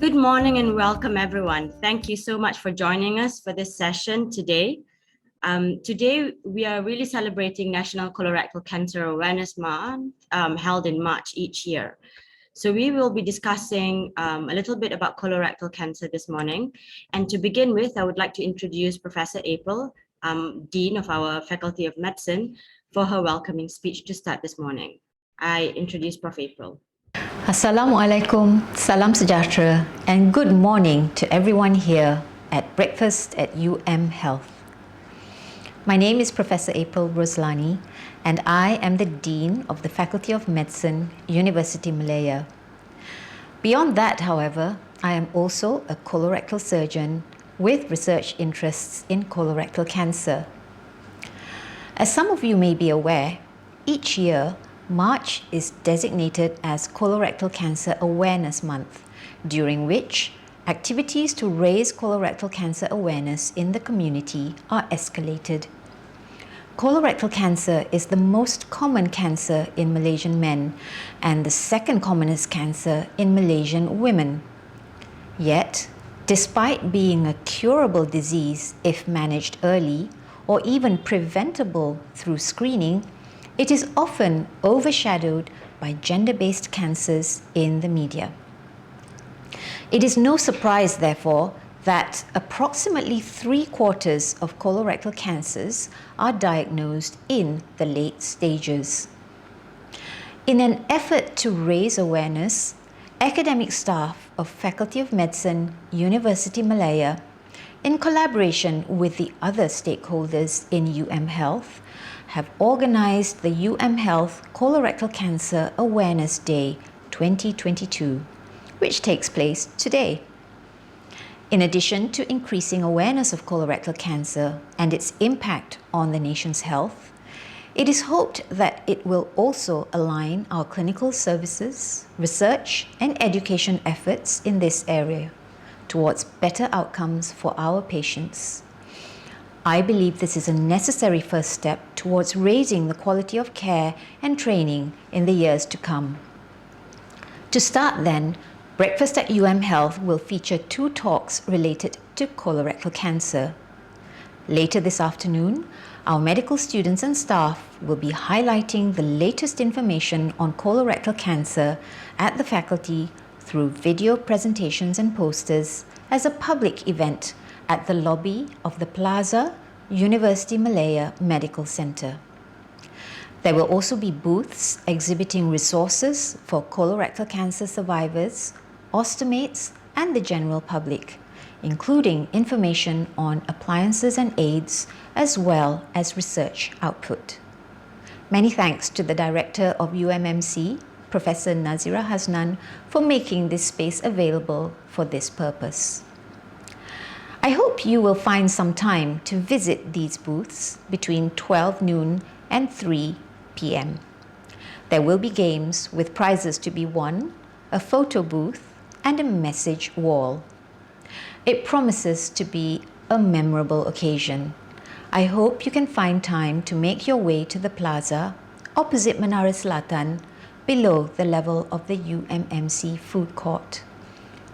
Good morning and welcome everyone. Thank you so much for joining us for this session today. Today we are really celebrating National Colorectal Cancer Awareness Month held in March each year. So we will be discussing a little bit about colorectal cancer this morning. And to begin with, I would like to introduce Professor April, Dean of our Faculty of Medicine, for her welcoming speech to start this morning. I introduce Prof. April. Assalamualaikum, salam sejahtera, and good morning to everyone here at breakfast at UMHealth. My name is Professor April Roslani, and I am the Dean of the Faculty of Medicine, Universiti Malaya. Beyond that, however, I am also a colorectal surgeon with research interests in colorectal cancer. As some of you may be aware, each year, March is designated as Colorectal Cancer Awareness Month, during which activities to raise colorectal cancer awareness in the community are escalated. Colorectal cancer is the most common cancer in Malaysian men and the second commonest cancer in Malaysian women. Yet, despite being a curable disease if managed early or even preventable through screening, it is often overshadowed by gender-based cancers in the media. It is no surprise, therefore, that approximately 3/4 of colorectal cancers are diagnosed in the late stages. In an effort to raise awareness, academic staff of Faculty of Medicine, Universiti Malaya, in collaboration with the other stakeholders in UMHealth, have organized the UMHealth Colorectal Cancer Awareness Day 2022, which takes place today. In addition to increasing awareness of colorectal cancer and its impact on the nation's health, it is hoped that it will also align our clinical services, research, and education efforts in this area towards better outcomes for our patients. I believe this is a necessary first step towards raising the quality of care and training in the years to come. To start then, Breakfast at UMHealth will feature 2 talks related to colorectal cancer. Later this afternoon, our medical students and staff will be highlighting the latest information on colorectal cancer at the faculty through video presentations and posters as a public event at the lobby of the Plaza Universiti Malaya Medical Center. There will also be booths exhibiting resources for colorectal cancer survivors, ostomates, and the general public, including information on appliances and aids, as well as research output. Many thanks to the Director of UMMC, Professor Nazira Hasnan, for making this space available for this purpose. I hope you will find some time to visit these booths between 12 noon and 3 p.m. There will be games with prizes to be won, a photo booth, and a message wall. It promises to be a memorable occasion. I hope you can find time to make your way to the plaza opposite Menara Selatan, below the level of the UMMC food court.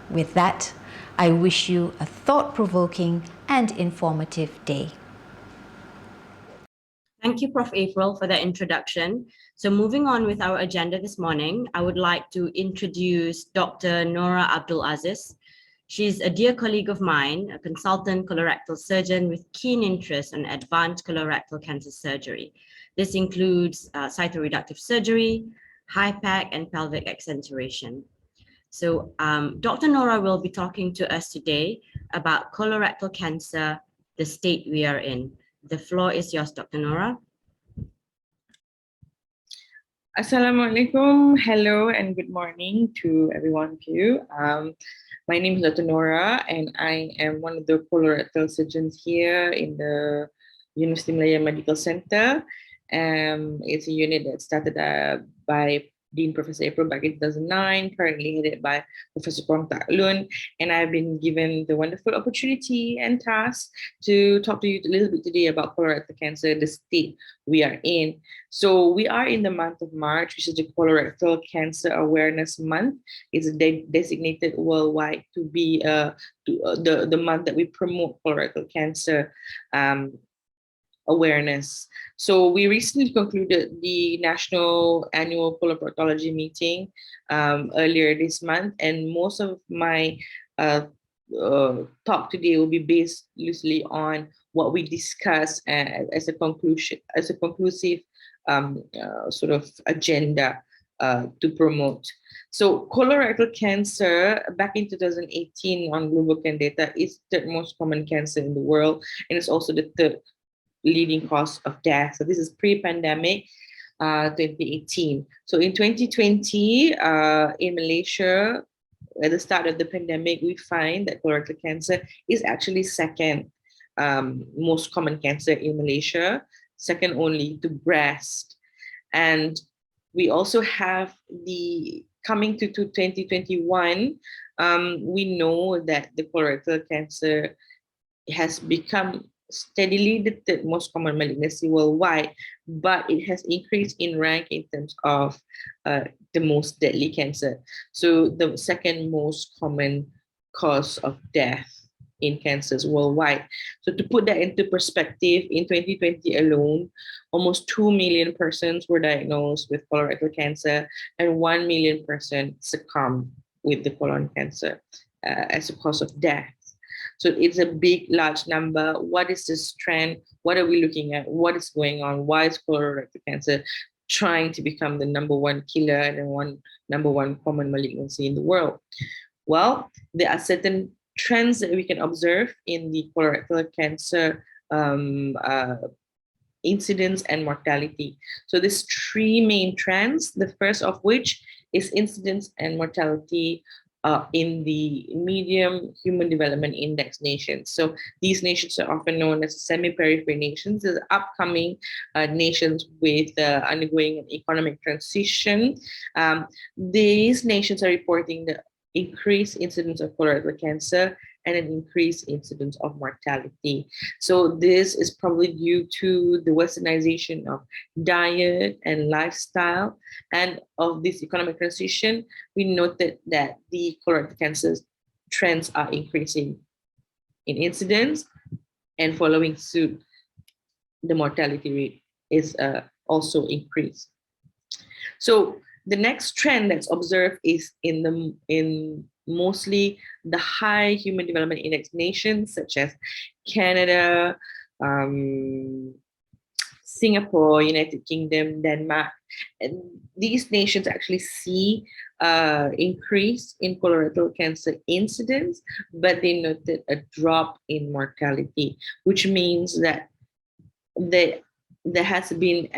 With that, I wish you a thought-provoking and informative day. Thank you, Prof. April, for that introduction. So moving on with our agenda this morning, I would like to introduce Dr. Nora Abdul Aziz. She's a dear colleague of mine, a consultant colorectal surgeon with keen interest in advanced colorectal cancer surgery. This includes cytoreductive surgery, HIPAC, and pelvic exenteration. So Dr. Nora will be talking to us today about colorectal cancer, the state we are in. The floor is yours, Dr. Nora. Assalamualaikum. Hello and good morning to everyone here. My name is Dr. Nora and I am one of the colorectal surgeons here in the Universiti Malaya Medical Center. It's a unit that started by Dean Professor April back in 2009, currently headed by Professor Taklun, and I've been given the wonderful opportunity and task to talk to you a little bit today about colorectal cancer, the state we are in. So we are in the month of March, which is the Colorectal Cancer Awareness Month. It's designated worldwide to be the month that we promote colorectal cancer awareness. So we recently concluded the National Annual Coloproctology meeting earlier this month, and most of my talk today will be based loosely on what we discussed as a conclusive sort of agenda to promote. So colorectal cancer back in 2018 on Global Can data is the third most common cancer in the world, and it's also the third leading cause of death. So this is pre-pandemic, 2018. So in 2020, in Malaysia, at the start of the pandemic, we find that colorectal cancer is actually second most common cancer in Malaysia, second only to breast. And we also have coming to 2021, we know that the colorectal cancer has become steadily the third most common malignancy worldwide, but it has increased in rank in terms of the most deadly cancer. So the second most common cause of death in cancers worldwide. So to put that into perspective, in 2020 alone, almost 2 million persons were diagnosed with colorectal cancer, and 1 million persons succumbed with the colon cancer as a cause of death. So it's a big, large number. What is this trend? What are we looking at? What is going on? Why is colorectal cancer trying to become the number one killer and number one common malignancy in the world? Well, there are certain trends that we can observe in the colorectal cancer incidence and mortality. So there's three main trends, the first of which is incidence and mortality in the medium human development index nations. So these nations are often known as semi-periphery nations. These are upcoming nations with undergoing an economic transition. These nations are reporting the increased incidence of colorectal cancer and an increased incidence of mortality. So this is probably due to the westernization of diet and lifestyle. And of this economic transition, we noted that the colorectal cancer trends are increasing in incidence, and following suit, the mortality rate is also increased. So the next trend that's observed is in mostly the high human development index nations such as Canada, Singapore, United Kingdom, Denmark. And these nations actually see increase in colorectal cancer incidence, but they noted a drop in mortality, which means that there has been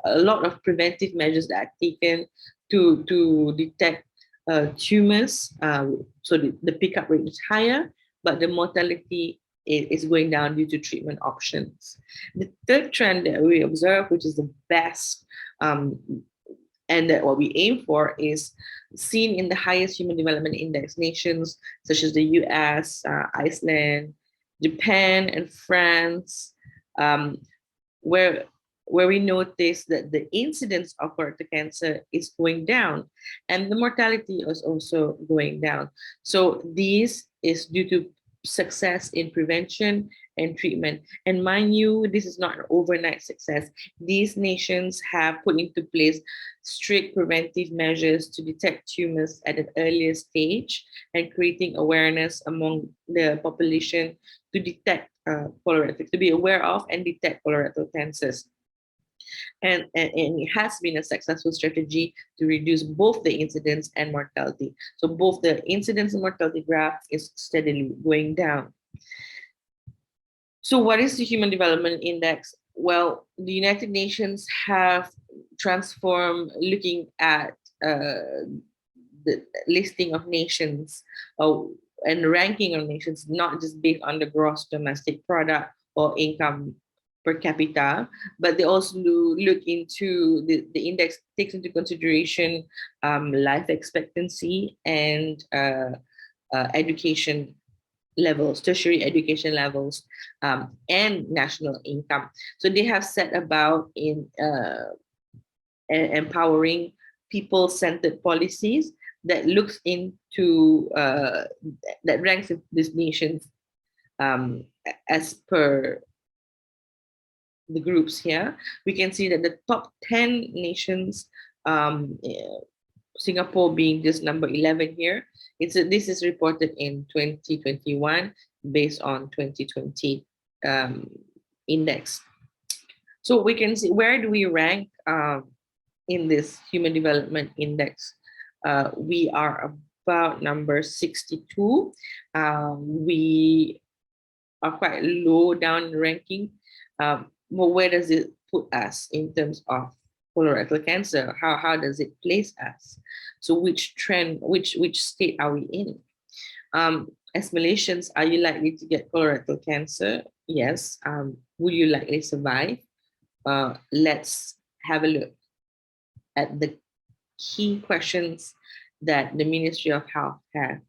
a lot of preventive measures that are taken to detect tumors. So the pickup rate is higher, but the mortality is going down due to treatment options. The third trend that we observe, which is the best, and that what we aim for, is seen in the highest human development index nations, such as the US, Iceland, Japan, and France, where we notice that the incidence of colorectal cancer is going down and the mortality is also going down. So this is due to success in prevention and treatment. And mind you, this is not an overnight success. These nations have put into place strict preventive measures to detect tumors at an earlier stage and creating awareness among the population to detect colorectal, to be aware of and detect colorectal cancers. And it has been a successful strategy to reduce both the incidence and mortality. So both the incidence and mortality graph is steadily going down. So what is the Human Development Index? Well, the United Nations have transformed looking at the listing of nations and ranking of nations, not just based on the gross domestic product or income per capita, but they also look into the index takes into consideration life expectancy and education levels, tertiary education levels, and national income. So they have set about in empowering people-centered policies that looks into that ranks these nations as per the groups here. We can see that the top 10 nations, Singapore being just number 11 here, this is reported in 2021 based on 2020 index. So we can see, where do we rank in this Human Development Index? We are about number 62. We are quite low down ranking. But where does it put us in terms of colorectal cancer? How does it place us? So which trend, which state are we in? As Malaysians, are you likely to get colorectal cancer? Yes. Will you likely survive? Let's have a look at the key questions that the Ministry of Health have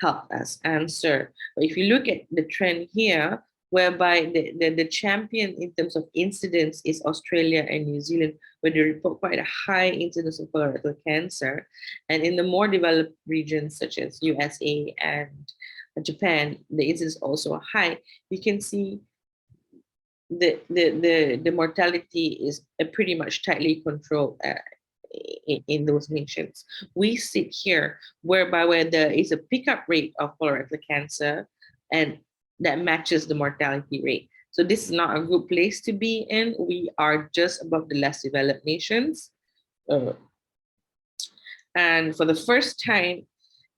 helped us answer. But if you look at the trend here, whereby the champion in terms of incidence is Australia and New Zealand, where they report quite a high incidence of colorectal cancer. And in the more developed regions, such as USA and Japan, the incidence is also high. You can see the mortality is pretty much tightly controlled in those nations. We sit here where there is a pickup rate of colorectal cancer and that matches the mortality rate. So this is not a good place to be in. We are just above the less developed nations. And for the first time,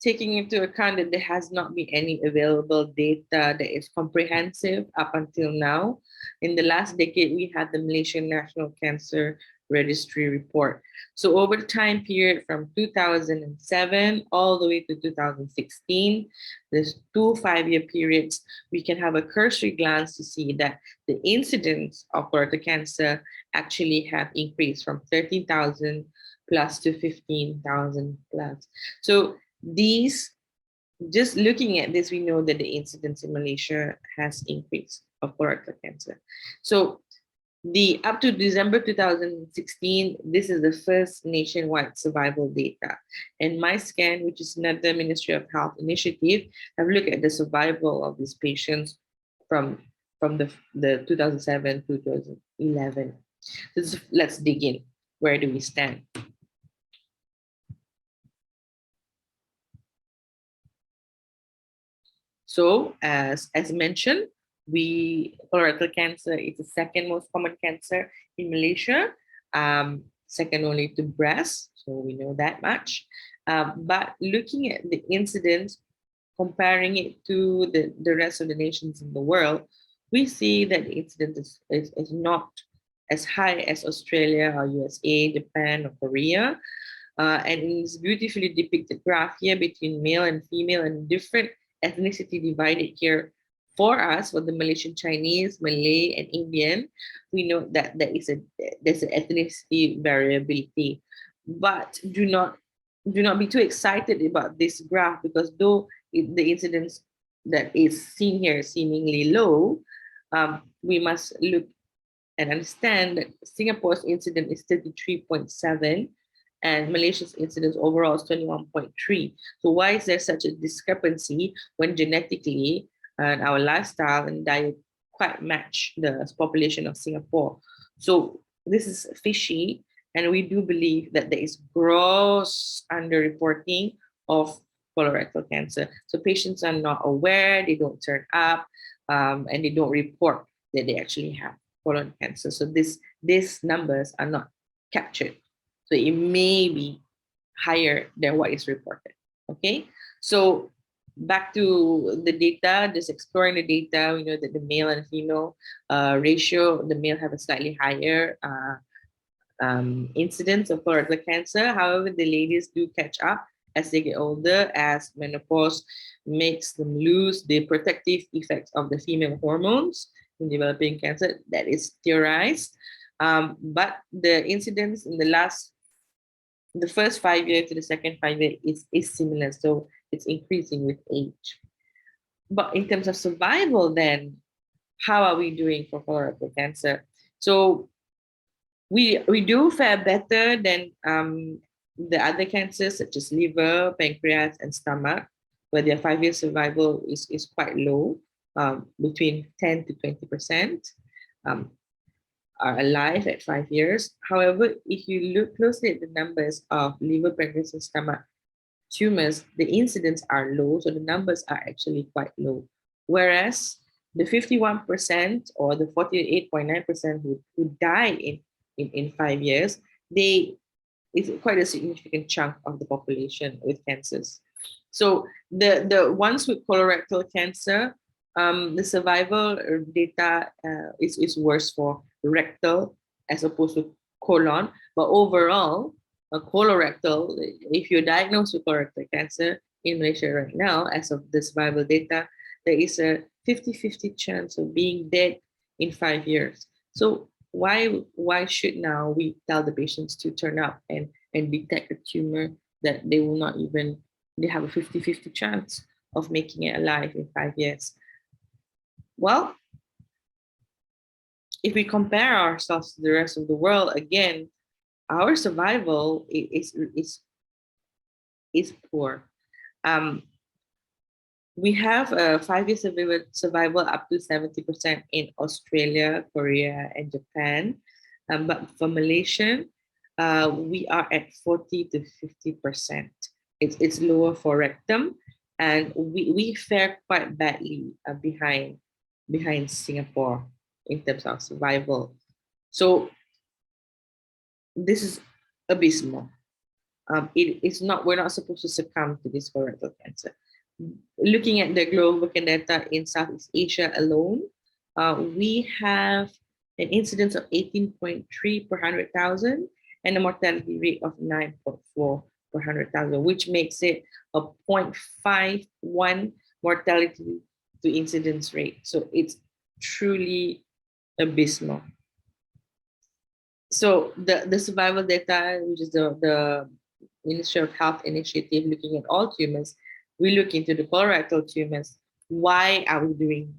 taking into account that there has not been any available data that is comprehensive up until now. In the last decade, we had the Malaysian National Cancer Registry report. So over the time period from 2007 all the way to 2016, there's 2 5-year periods, we can have a cursory glance to see that the incidence of colorectal cancer actually have increased from 13,000 plus to 15,000 plus. So these, just looking at this, we know that the incidence in Malaysia has increased of colorectal cancer. So up to December 2016, this is the first nationwide survival data. And MyScan, which is another Ministry of Health initiative, have looked at the survival of these patients from the 2007 to 2011. So let's dig in. Where do we stand? So as mentioned, colorectal cancer is the second most common cancer in Malaysia, second only to breast, so we know that much. But looking at the incidence, comparing it to the rest of the nations in the world, we see that the incidence is not as high as Australia or USA, Japan, or Korea. And it's beautifully depicted graph here between male and female and different ethnicity divided here. For us, for the Malaysian Chinese, Malay, and Indian, we know that there's an ethnicity variability. But do not be too excited about this graph, because though the incidence that is seen here is seemingly low, we must look and understand that Singapore's incidence is 33.7 and Malaysia's incidence overall is 21.3. So why is there such a discrepancy when genetically and our lifestyle and diet quite match the population of Singapore? So this is fishy, and we do believe that there is gross underreporting of colorectal cancer. So patients are not aware, they don't turn up, and they don't report that they actually have colon cancer. So these numbers are not captured. So it may be higher than what is reported. Okay, so back to the data, just exploring the data, we know that the male and female ratio, the male have a slightly higher incidence of colorectal cancer. However, the ladies do catch up as they get older, as menopause makes them lose the protective effects of the female hormones, in developing cancer. That is theorized. But the incidence in the first 5 years to the second 5 years is similar. So it's increasing with age. But in terms of survival, then, how are we doing for colorectal cancer? So we do fare better than the other cancers such as liver, pancreas, and stomach, where their 5-year survival is quite low, between 10 to 20% are alive at 5 years. However, if you look closely at the numbers of liver, pancreas, and stomach tumors, the incidence are low, so the numbers are actually quite low. Whereas the 51% or the 48.9% who die in 5 years, it's quite a significant chunk of the population with cancers. So the ones with colorectal cancer, the survival data is worse for rectal as opposed to colon, but overall, colorectal, if you're diagnosed with colorectal cancer in Malaysia right now, as of the survival data, there is a 50-50 chance of being dead in 5 years. So why should now we tell the patients to turn up and detect a tumor that they will not even, they have a 50-50 chance of making it alive in 5 years? Well, if we compare ourselves to the rest of the world, again, our survival is poor. We have a 5-year survival up to 70% in Australia, Korea, and Japan. But for Malaysia, we are at 40 to 50%. It's lower for rectum, and we fare quite badly behind Singapore in terms of survival. So this is abysmal. We're not supposed to succumb to this colorectal cancer. Looking at the global data in Southeast Asia alone, we have an incidence of 18.3 per 100,000 and a mortality rate of 9.4 per 100,000, which makes it a 0.51 mortality to incidence rate. So it's truly abysmal. So the survival data, which is the Ministry of Health initiative looking at all tumors, we look into the colorectal tumors. Why are we doing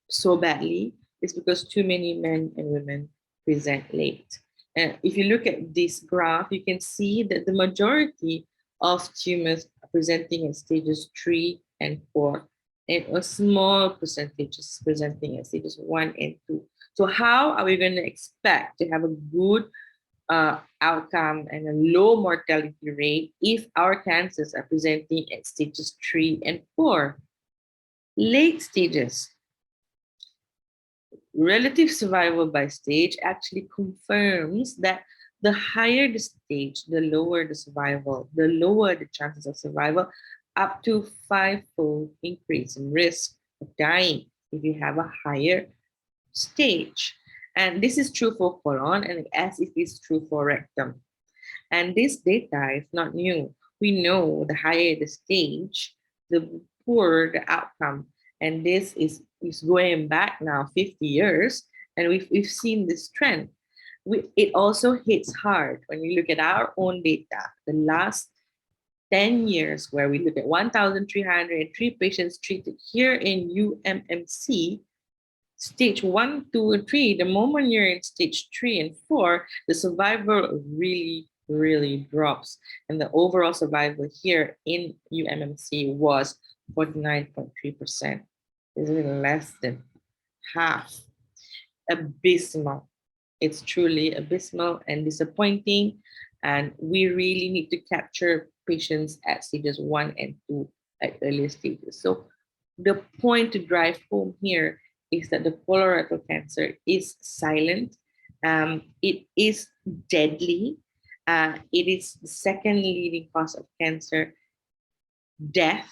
so badly? It's because too many men and women present late. And if you look at this graph, you can see that the majority of tumors are presenting at stages 3 and 4, and a small percentage is presenting at stages 1 and 2. So how are we going to expect to have a good outcome and a low mortality rate if our cancers are presenting at stages 3 and 4? Late stages. Relative survival by stage actually confirms that the higher the stage, the lower the survival, the lower the chances of survival, up to 5-fold increase in risk of dying if you have a higher stage. And this is true for colon, and as it is true for rectum. And this data is not new. We know the higher the stage, the poorer the outcome. And this is going back now 50 years, and we've seen this trend. It also hits hard when we look at our own data. The last 10 years, where we look at 1,303 patients treated here in UMMC, stage 1, 2, and 3, the moment you're in stage 3 and 4, the survival really, really drops. And the overall survival here in UMMC was 49.3%. It's even less than half. Abysmal. It's truly abysmal and disappointing. And we really need to capture patients at stages 1 and 2 at earlier stages. So the point to drive home here is that the colorectal cancer is silent. It is deadly. It is the second leading cause of cancer death.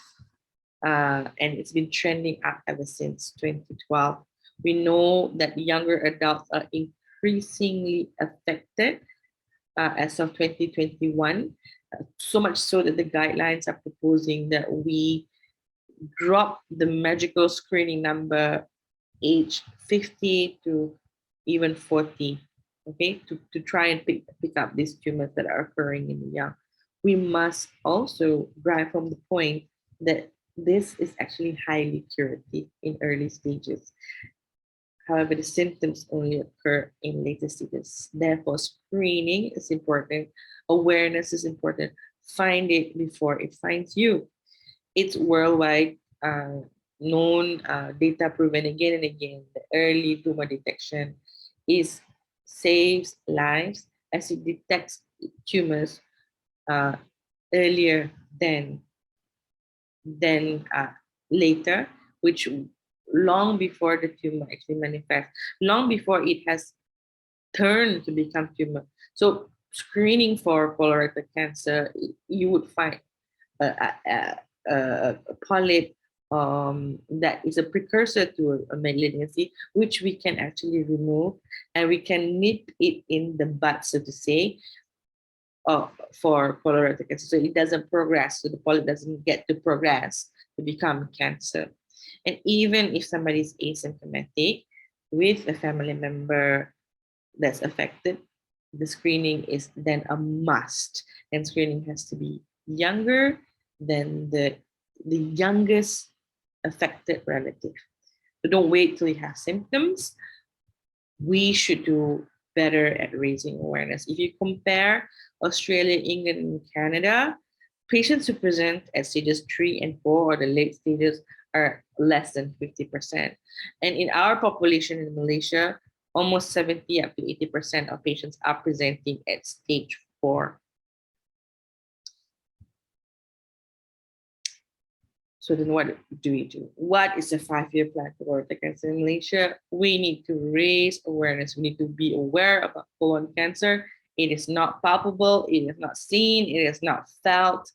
And it's been trending up ever since 2012. We know that younger adults are increasingly affected as of 2021, so much so that the guidelines are proposing that we drop the magical screening number age 50 to even 40, okay, to try and pick up these tumors that are occurring in the young. We must also drive home the point that this is actually highly curative in early stages. However, the symptoms only occur in later stages. Therefore, screening is important, awareness is important. Find it before it finds you. It's worldwide known, data proven again and again. The early tumor detection saves lives as it detects tumors earlier than later, which long before the tumor actually manifests, long before it has turned to become tumor. So screening for colorectal cancer, you would find a polyp that is a precursor to a malignancy, which we can actually remove, and we can nip it in the bud, so to say, for colorectal cancer. So it doesn't progress, so the polyp doesn't get to progress to become cancer. And even if somebody is asymptomatic with a family member that's affected, the screening is then a must. And screening has to be younger than the youngest affected relative. So don't wait till you have symptoms. We should do better at raising awareness. If you compare Australia, England, and Canada, patients who present at stages 3 and 4 or the late stages are less than 50%. And in our population in Malaysia, almost 70 up to 80% of patients are presenting at stage 4. So then what do we do? What is a 5-year plan for colorectal cancer in Malaysia? We need to raise awareness. We need to be aware about colon cancer. It is not palpable, it is not seen, it is not felt,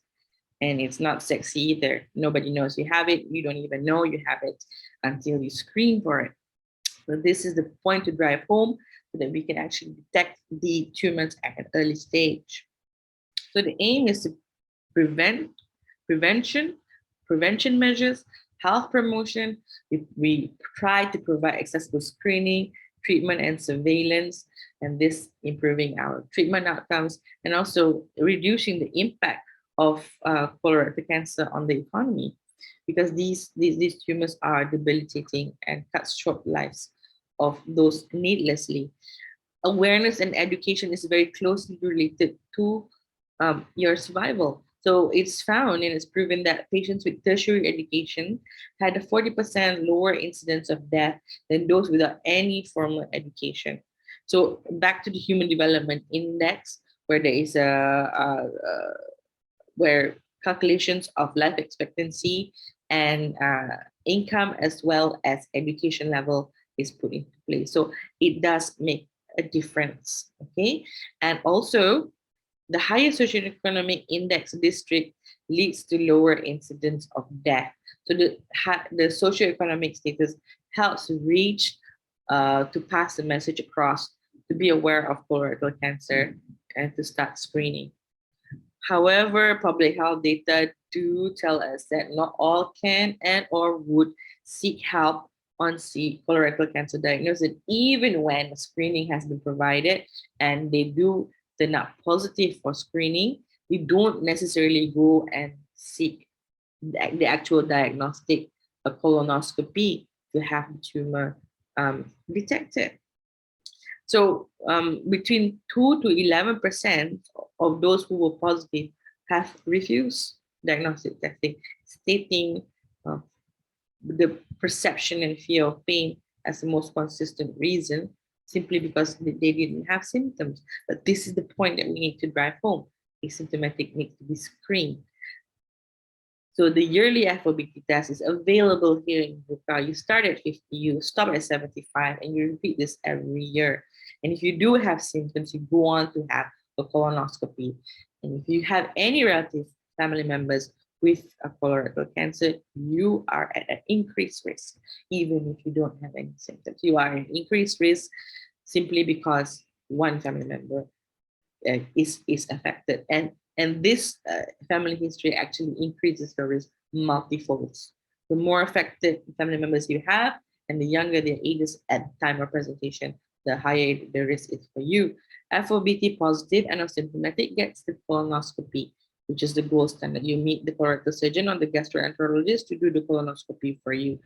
and it's not sexy either. Nobody knows you have it. You don't even know you have it until you screen for it. So this is the point to drive home so that we can actually detect the tumors at an early stage. So the aim is to prevention measures, health promotion. We try to provide accessible screening, treatment, and surveillance, and this improving our treatment outcomes and also reducing the impact of colorectal cancer on the economy, because these tumors are debilitating and cut short lives of those needlessly. Awareness and education is very closely related to your survival. So it's found and it's proven that patients with tertiary education had a 40% lower incidence of death than those without any formal education. So back to the Human Development Index, where there is where calculations of life expectancy and income as well as education level is put into place. So it does make a difference, okay? And also, the higher socioeconomic index district leads to lower incidence of death. So the socioeconomic status helps reach to pass the message across to be aware of colorectal cancer and to start screening. However, public health data do tell us that not all can and or would seek help on colorectal cancer diagnosis, even when screening has been provided and they do turn up positive for screening. We don't necessarily go and seek the actual diagnostic, a colonoscopy, to have the tumor detected. So between 2 to 11% of those who were positive have refused diagnostic testing, stating the perception and fear of pain as the most consistent reason, simply because they didn't have symptoms. But this is the point that we need to drive home. Asymptomatic needs to be screened. So the yearly FOBT test is available here in Buka. You start at 50, you stop at 75, and you repeat this every year. And if you do have symptoms, you go on to have a colonoscopy. And if you have any relative family members with a colorectal cancer, you are at an increased risk, even if you don't have any symptoms. You are at increased risk simply because one family member is affected. And this family history actually increases your risk multifold. The more affected family members you have, and the younger their age is at the time of presentation, the higher the risk is for you. FOBT positive and asymptomatic gets the colonoscopy, which is the gold standard. You meet the colorectal surgeon or the gastroenterologist to do the colonoscopy for you.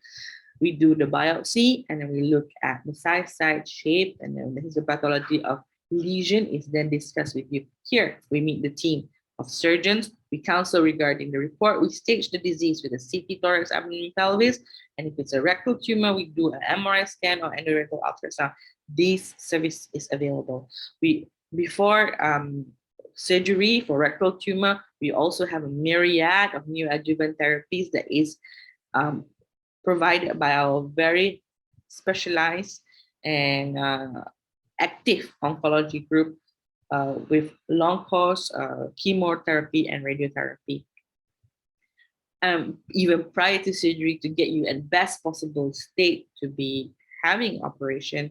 We do the biopsy, and then we look at the size, shape, and then the histopathology of lesion is then discussed with you. Here, we meet the team of surgeons. We counsel regarding the report. We stage the disease with a CT, thorax, abdomen, pelvis. And if it's a rectal tumor, we do an MRI scan or endorectal ultrasound. This service is available. Before surgery for rectal tumor, we also have a myriad of neoadjuvant therapies that is provided by our very specialized and active oncology group with long course chemotherapy and radiotherapy. Even prior to surgery, to get you at best possible state to be having operation,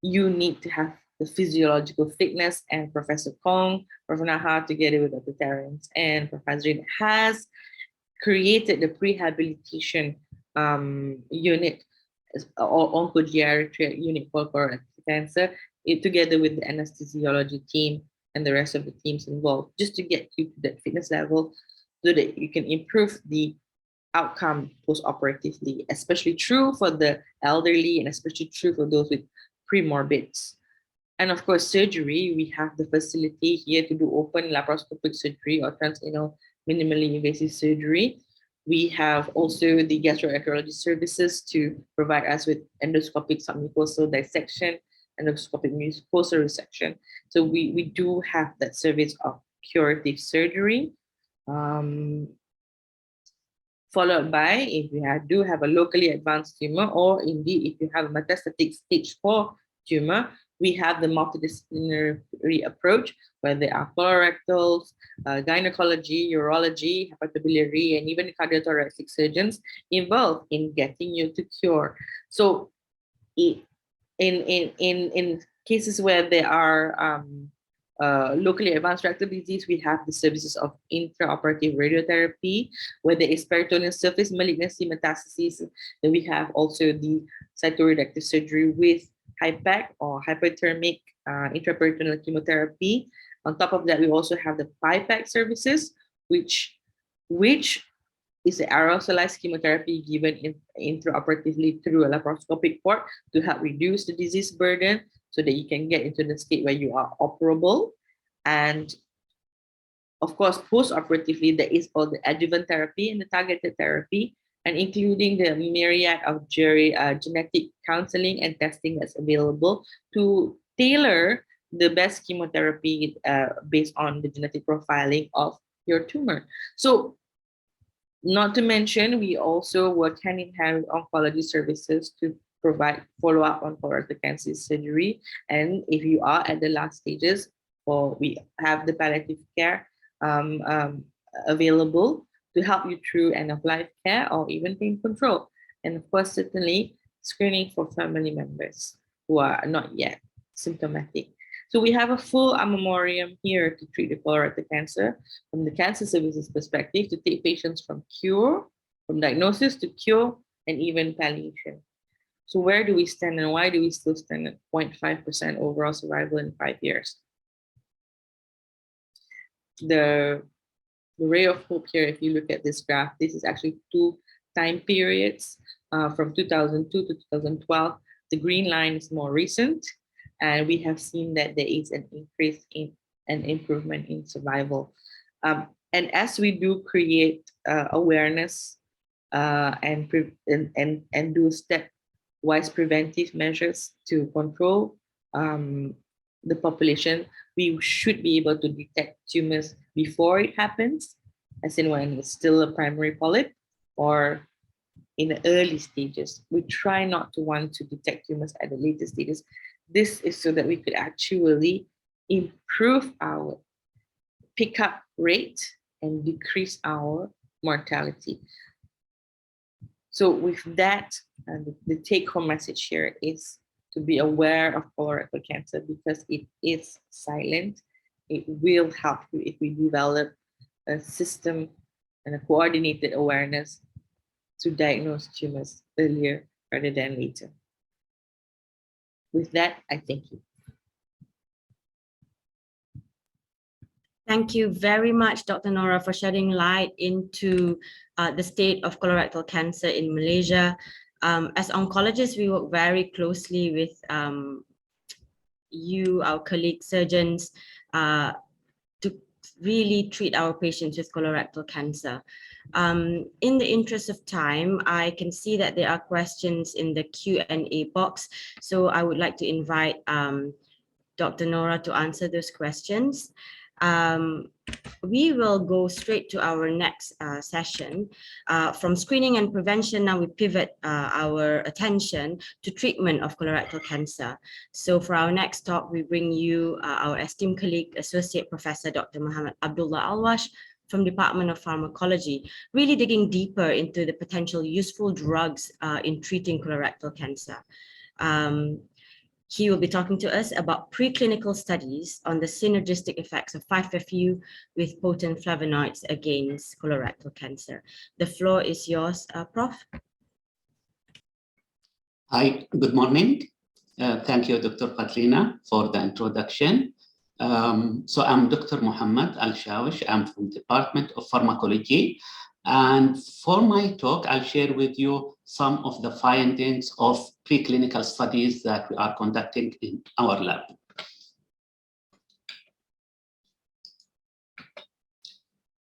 you need to have the physiological fitness, and Professor Kong, Prof. Naha, together with Dr. Terence and Prof. Azrin, has created the prehabilitation unit or oncogeriatric unit for colorectal cancer, together with the anesthesiology team and the rest of the teams involved, just to get you to that fitness level so that you can improve the outcome post-operatively, especially true for the elderly and especially true for those with premorbids. And of course, surgery, we have the facility here to do open laparoscopic surgery or transanal minimally invasive surgery. We have also the gastroenterology services to provide us with endoscopic submucosal dissection, endoscopic mucosal resection. So we do have that service of curative surgery, followed by if we do have a locally advanced tumor, or indeed if you have a metastatic stage 4 tumor, we have the multidisciplinary approach where there are colorectals, gynecology, urology, hepatobiliary, and even cardiothoracic surgeons involved in getting you to cure. So in cases where there are locally advanced rectal disease, we have the services of intraoperative radiotherapy, where there is peritoneal surface malignancy metastases. Then we have also the cytoreductive surgery with HIPEC or hyperthermic intraperitoneal chemotherapy. On top of that, we also have the PIPEC services, which is the aerosolized chemotherapy given intraoperatively through a laparoscopic port to help reduce the disease burden so that you can get into the state where you are operable. And of course, post-operatively, there is all the adjuvant therapy and the targeted therapy, and including the myriad of genetic counseling and testing that's available to tailor the best chemotherapy based on the genetic profiling of your tumor. So, not to mention, we also work hand in hand with oncology services to provide follow-up on colorectal cancer surgery. And if you are at the last stages, we have the palliative care available to help you through end-of-life care or even pain control. And of course, certainly screening for family members who are not yet symptomatic. So we have a full armamentarium here to treat the colorectal cancer from the cancer services perspective, to take patients from diagnosis to cure, and even palliation. So where do we stand, and why do we still stand at 0.5% overall survival in 5 years? The ray of hope here, if you look at this graph, this is actually 2 time periods from 2002 to 2012. The green line is more recent, and we have seen that there is an increase in an improvement in survival. And as we do create awareness and do stepwise preventive measures to control the population, we should be able to detect tumors before it happens, as in when it's still a primary polyp, or in the early stages. We try not to want to detect tumors at the later stages. This is so that we could actually improve our pickup rate and decrease our mortality. So with that, the take-home message here is to be aware of colorectal cancer, because it is silent. It will help you if we develop a system and a coordinated awareness to diagnose tumors earlier rather than later. With that, I thank you. Thank you very much, Dr. Nora, for shedding light into the state of colorectal cancer in Malaysia. As oncologists, we work very closely with you, our colleague surgeons, to really treat our patients with colorectal cancer. In the interest of time, I can see that there are questions in the Q&A box. So I would like to invite Dr. Nora to answer those questions. We will go straight to our next session. From screening and prevention, now we pivot our attention to treatment of colorectal cancer. So for our next talk, we bring you our esteemed colleague, Associate Professor Dr. Mohammed Abdullah Alshawsh from Department of Pharmacology, really digging deeper into the potential useful drugs in treating colorectal cancer. He will be talking to us about preclinical studies on the synergistic effects of 5-FU with potent flavonoids against colorectal cancer. The floor is yours, Prof. Hi, good morning. Thank you, Dr. Fadhlina, for the introduction. So I'm Dr. Mohammed Alshawsh. I'm from the Department of Pharmacology. And for my talk, I'll share with you some of the findings of preclinical studies that we are conducting in our lab.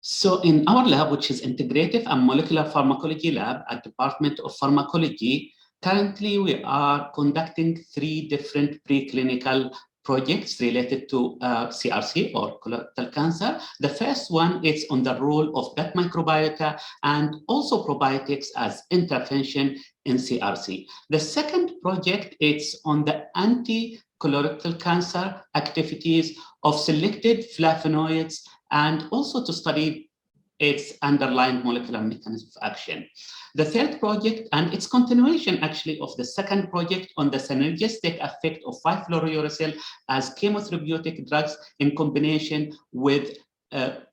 So in our lab, which is Integrative and Molecular Pharmacology Lab at Department of Pharmacology, currently we are conducting 3 different preclinical projects related to CRC or colorectal cancer. The first one is on the role of gut microbiota and also probiotics as intervention in CRC. The second project is on the anti-colorectal cancer activities of selected flavonoids and also to study its underlying molecular mechanism of action. The third project, and its continuation actually of the second project on the synergistic effect of 5-fluorouracil as chemotherapeutic drugs in combination with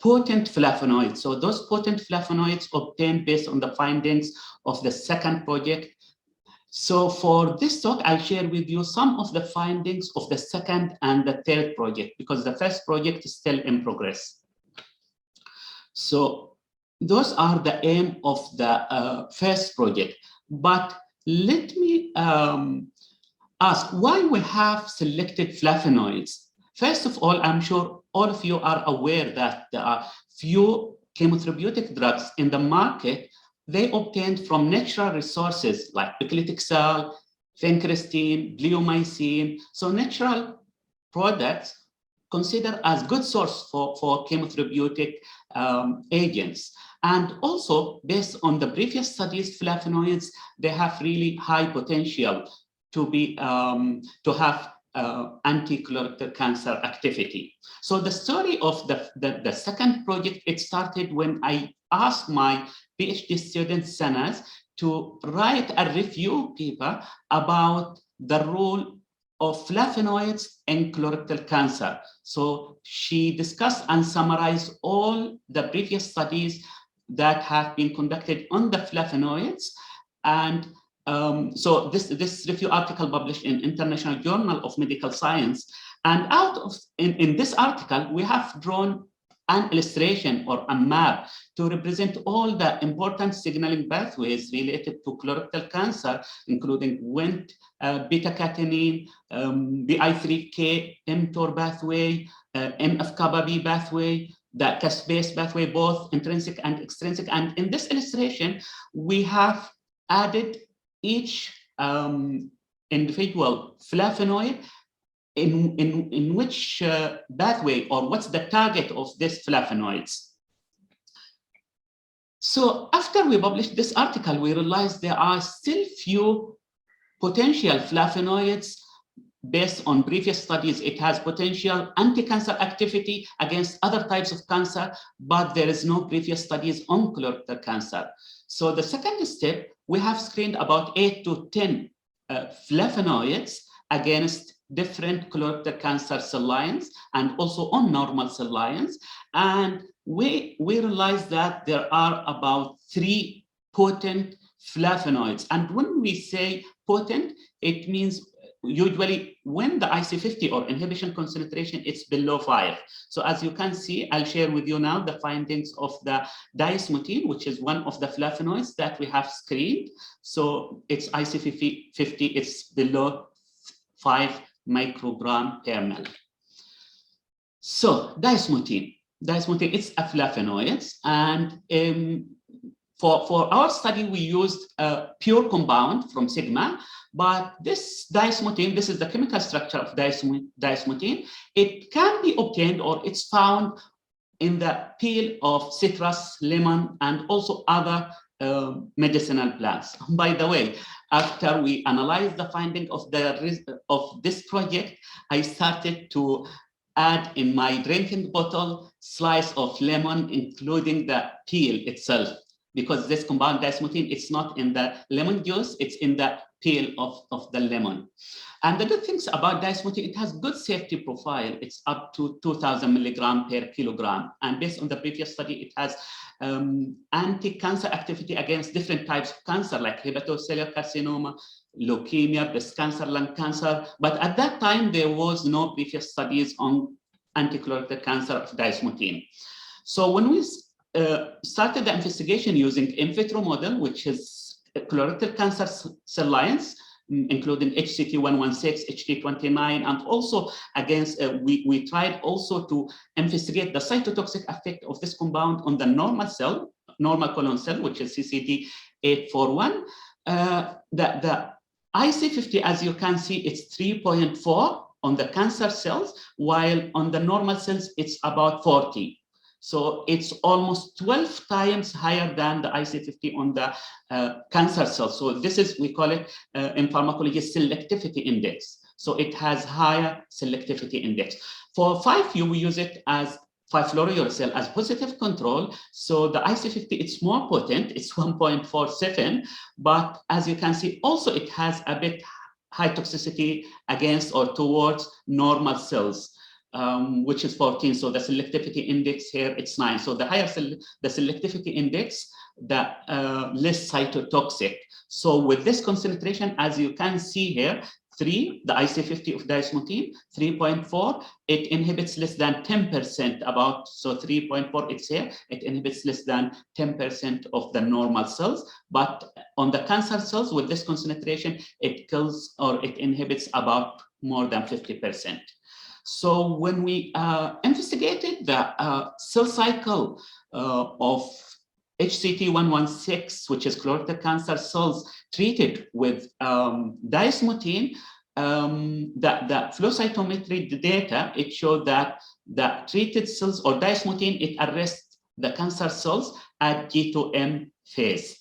potent flavonoids. So those potent flavonoids obtained based on the findings of the second project. So for this talk, I'll share with you some of the findings of the second and the third project because the first project is still in progress. So those are the aim of the first project. But let me ask why we have selected flavonoids. First of all, I'm sure all of you are aware that there are few chemotherapeutic drugs in the market. They obtained from natural resources like eucalyptic cell, vincristine, bleomycin. So natural products considered as good source for chemotherapeutic agents. And also based on the previous studies, flavonoids, they have really high potential to be to have anti-colorectal cancer activity. So the story of the second project, it started when I asked my PhD student Sanas to write a review paper about the role of flavonoids in colorectal cancer. So she discussed and summarized all the previous studies that have been conducted on the flavonoids. And so this review article published in International Journal of Medical Science. And out of in this article, we have drawn an illustration or a map to represent all the important signaling pathways related to colorectal cancer, including Wnt, beta-catenin, PI3K, mTOR pathway, MF-kappa-B pathway, the caspase pathway, both intrinsic and extrinsic. And in this illustration, we have added each individual flavonoid in which pathway or what's the target of these flavonoids. So after we published this article, we realized there are still few potential flavonoids. Based on previous studies, it has potential anti-cancer activity against other types of cancer, but there is no previous studies on colorectal cancer. So the second step, we have screened about 8 to 10 flavonoids against different colorectal cancer cell lines and also on normal cell lines. And we realized that there are about 3 potent flavonoids. And when we say potent, it means usually when the IC50 or inhibition concentration is below 5. So as you can see, I'll share with you now the findings of the diasmutine, which is one of the flavonoids that we have screened. So it's IC50, it's below 5 microgram per ml. So diasmutine it's a flavonoid, and for our study, we used a pure compound from Sigma, but this diasmutine, this is the chemical structure of diasmutine. It can be obtained, or it's found in the peel of citrus, lemon, and also other medicinal plants. By the way, after we analyzed the finding of this project, I started to add in my drinking bottle slice of lemon, including the peel itself, because this compound diasmutine, it's not in the lemon juice, it's in the peel of the lemon. And the good things about diasmutine, it has good safety profile. It's up to 2,000 milligram per kilogram. And based on the previous study, it has anti-cancer activity against different types of cancer, like hepatocellular carcinoma, leukemia, breast cancer, lung cancer. But at that time, there was no previous studies on anti-colorectal cancer of diasmutine. So when we started the investigation using in vitro model, which is colorectal cancer cell lines, including HCT116, HT29, and also against, we tried also to investigate the cytotoxic effect of this compound on the normal colon cell, which is CCT841. The IC50, as you can see, it's 3.4 on the cancer cells, while on the normal cells, it's about 40. So it's almost 12 times higher than the IC50 on the cancer cells. So this is, we call it in pharmacology, selectivity index. So it has higher selectivity index. For 5U, we use it as 5-fluorouracil as positive control. So the IC50, it's more potent, it's 1.47, but as you can see, also it has a bit high toxicity against or towards normal cells. Which is 14. So the selectivity index here, it's 9. So the higher the selectivity index, the less cytotoxic. So with this concentration, as you can see here, 3, the IC50 of diasmutine, 3.4, it inhibits less than 10% about, so 3.4 it's here, it inhibits less than 10% of the normal cells. But on the cancer cells with this concentration, it kills or it inhibits about more than 50%. So when we investigated the cell cycle of HCT116, which is colorectal cancer cells treated with diasmutine, the flow cytometry data, it showed that the treated cells or diasmutine, it arrests the cancer cells at G2M phase.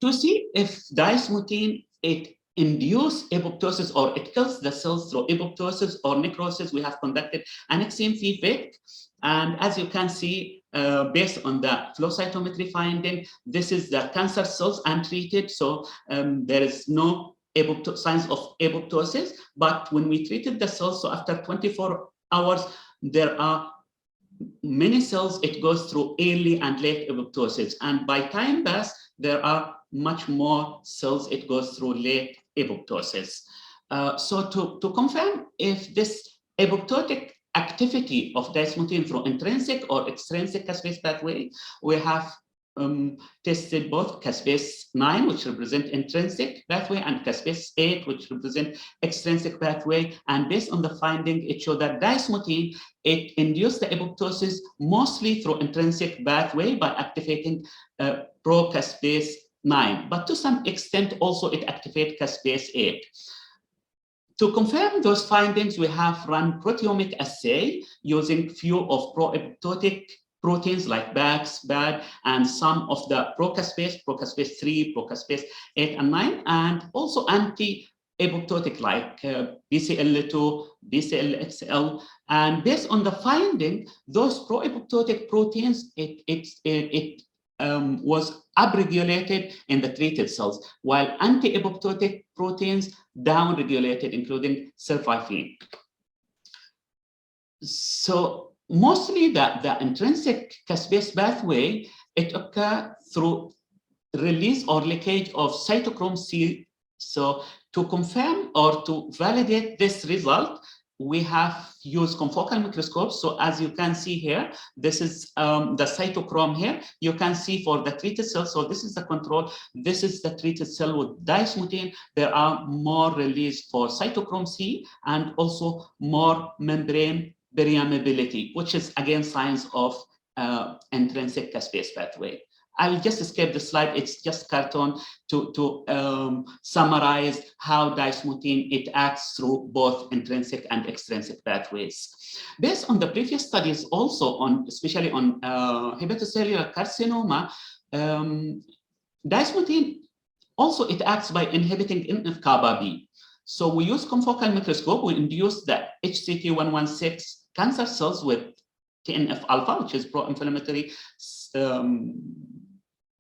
To see if diasmutine, it induce apoptosis or it kills the cells through apoptosis or necrosis, we have conducted an exome feedback. And as you can see, based on the flow cytometry finding, this is the cancer cells untreated. So there is no signs of apoptosis. But when we treated the cells, so after 24 hours, there are many cells, it goes through early and late apoptosis. And by time pass, there are much more cells, it goes through late apoptosis. So to confirm if this apoptotic activity of diasmutine through intrinsic or extrinsic caspase pathway, we have tested both caspase-9, which represent intrinsic pathway, and caspase-8, which represent extrinsic pathway. And based on the finding, it showed that diasmutine, it induced the apoptosis mostly through intrinsic pathway by activating pro-caspase-9, but to some extent also it activates caspase-8. To confirm those findings, we have run proteomic assay using few of pro-apoptotic proteins like BAX, BAD, and some of the procaspase 3, procaspase 8 and 9, and also anti-apoptotic like BCL2, BCLXL. And based on the finding, those pro-apoptotic proteins, it was upregulated in the treated cells, while anti-apoptotic proteins downregulated, including sulfifene. So mostly the intrinsic caspase pathway, it occurs through release or leakage of cytochrome C. So to confirm or to validate this result, we have used confocal microscopes. So as you can see here, this is the cytochrome here. You can see for the treated cell, so this is the control, this is the treated cell with dismutin. There are more release for cytochrome C and also more membrane permeability, which is again signs of intrinsic caspase pathway. I'll just escape the slide. It's just cartoon to summarize how dismutin, it acts through both intrinsic and extrinsic pathways. Based on the previous studies also on, especially on hepatocellular carcinoma, dismutin also it acts by inhibiting NF-kappa B. So we use confocal microscope, we induce the HCT116 cancer cells with TNF-alpha, which is pro-inflammatory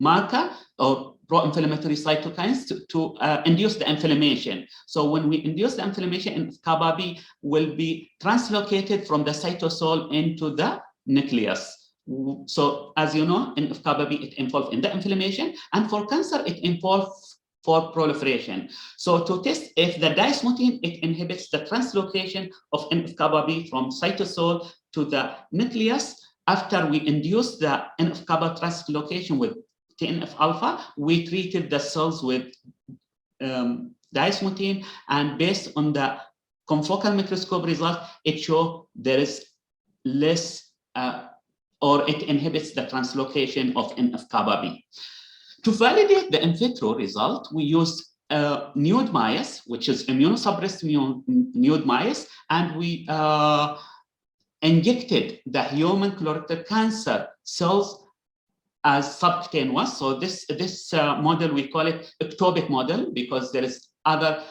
marker or pro-inflammatory cytokines to induce the inflammation. So when we induce the inflammation, kappa B will be translocated from the cytosol into the nucleus. So as you know, in kappa B, it involves in the inflammation, and for cancer, it involves for proliferation. So to test if the dismutin, it inhibits the translocation of NF-kappa B from cytosol to the nucleus. After we induce the NF-kappa translocation with TNF-alpha, we treated the cells with dismutin, and based on the confocal microscope result, it showed there is less or it inhibits the translocation of NF-kappa B. To validate the in vitro result, we used nude mice, which is immunosuppressed nude mice, and we injected the human colorectal cancer cells as subcutaneous. So this model, we call it ectopic model because there is other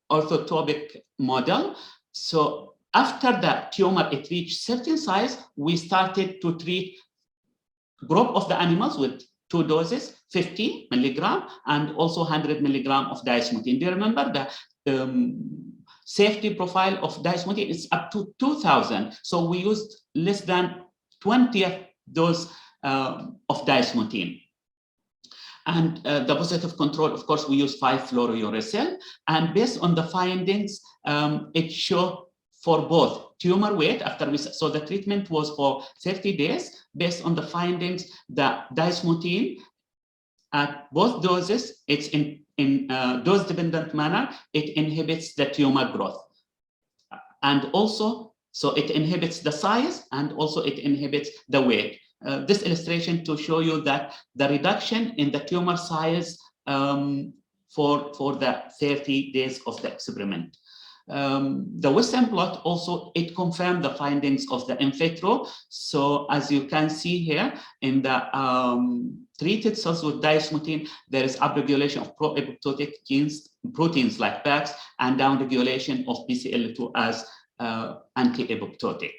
orthotopic model. So after the tumor, it reached certain size, we started to treat group of the animals with 2 doses, 50 milligram and also 100 milligram of dismutin. Do you remember the safety profile of dismutin? It's up to 2,000. So we used less than 20th dose of dismutin. And the positive control, of course, we use 5-fluorouracil. And based on the findings, it showed for both tumor weight after we, so the treatment was for 30 days. Based on the findings, the dismutin at both doses, it's in dose-dependent manner, it inhibits the tumor growth. And also, so it inhibits the size and also it inhibits the weight. This illustration to show you that the reduction in the tumor size for the 30 days of the experiment. The Western blot also, it confirmed the findings of the in vitro. So as you can see here in the treated cells with dismutin, there is upregulation of pro-apoptotic genes, proteins like PAX, and downregulation of BCL2 as anti-apoptotic.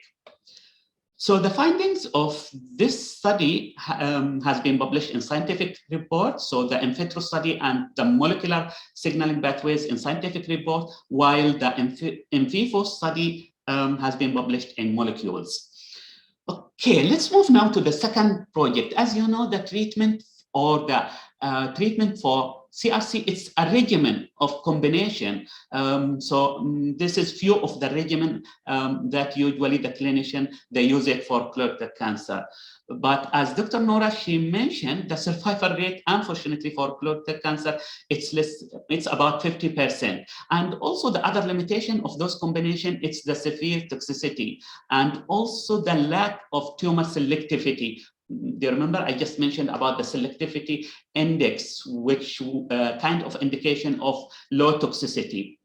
So the findings of this study has been published in scientific reports. So the in vitro study and the molecular signaling pathways in scientific report, while the in vivo study has been published in molecules. Okay, let's move now to the second project. As you know, the treatment or the treatment for CRC, it's a regimen of combination. This is few of the regimen that usually the clinician, they use it for colorectal cancer. But as Dr. Nora, she mentioned, the survival rate, unfortunately, for colorectal cancer, it's about 50%. And also the other limitation of those combination, it's the severe toxicity and also the lack of tumor selectivity. Do you remember I just mentioned about the selectivity index, which kind of indication of low toxicity.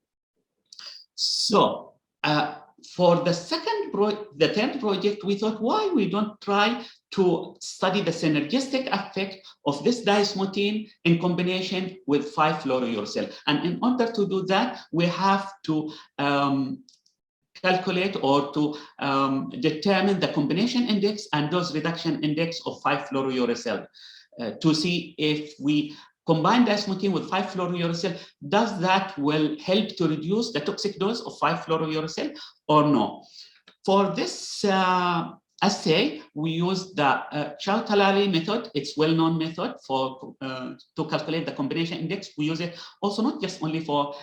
So for the third project, we thought, why we don't try to study the synergistic effect of this dismutin in combination with 5-fluorouracil. And in order to do that, we have to calculate or to determine the combination index and dose reduction index of 5-fluorouracil to see if we combine dismutin with 5-fluorouracil, does that will help to reduce the toxic dose of 5-fluorouracil or no? For this assay, we use the Chow-Talali method. It's well-known method for to calculate the combination index. We use it also not just only for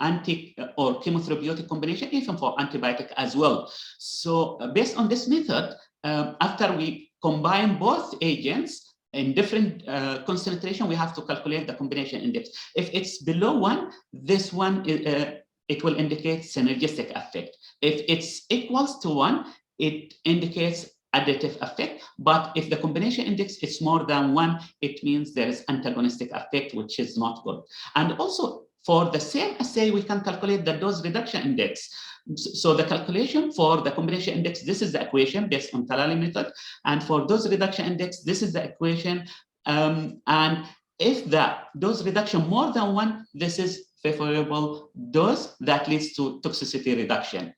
anti or chemotherapeutic combination, even for antibiotic as well. So based on this method, after we combine both agents in different concentration, we have to calculate the combination index. If it's below 1, this one it will indicate synergistic effect. If it's equals to 1, it indicates additive effect. But if the combination index is more than 1, it means there is antagonistic effect, which is not good. And also for the same assay, we can calculate the dose reduction index. So the calculation for the combination index, this is the equation based on Talali method. And for dose reduction index, this is the equation. And if the dose reduction more than 1, this is favorable dose that leads to toxicity reduction.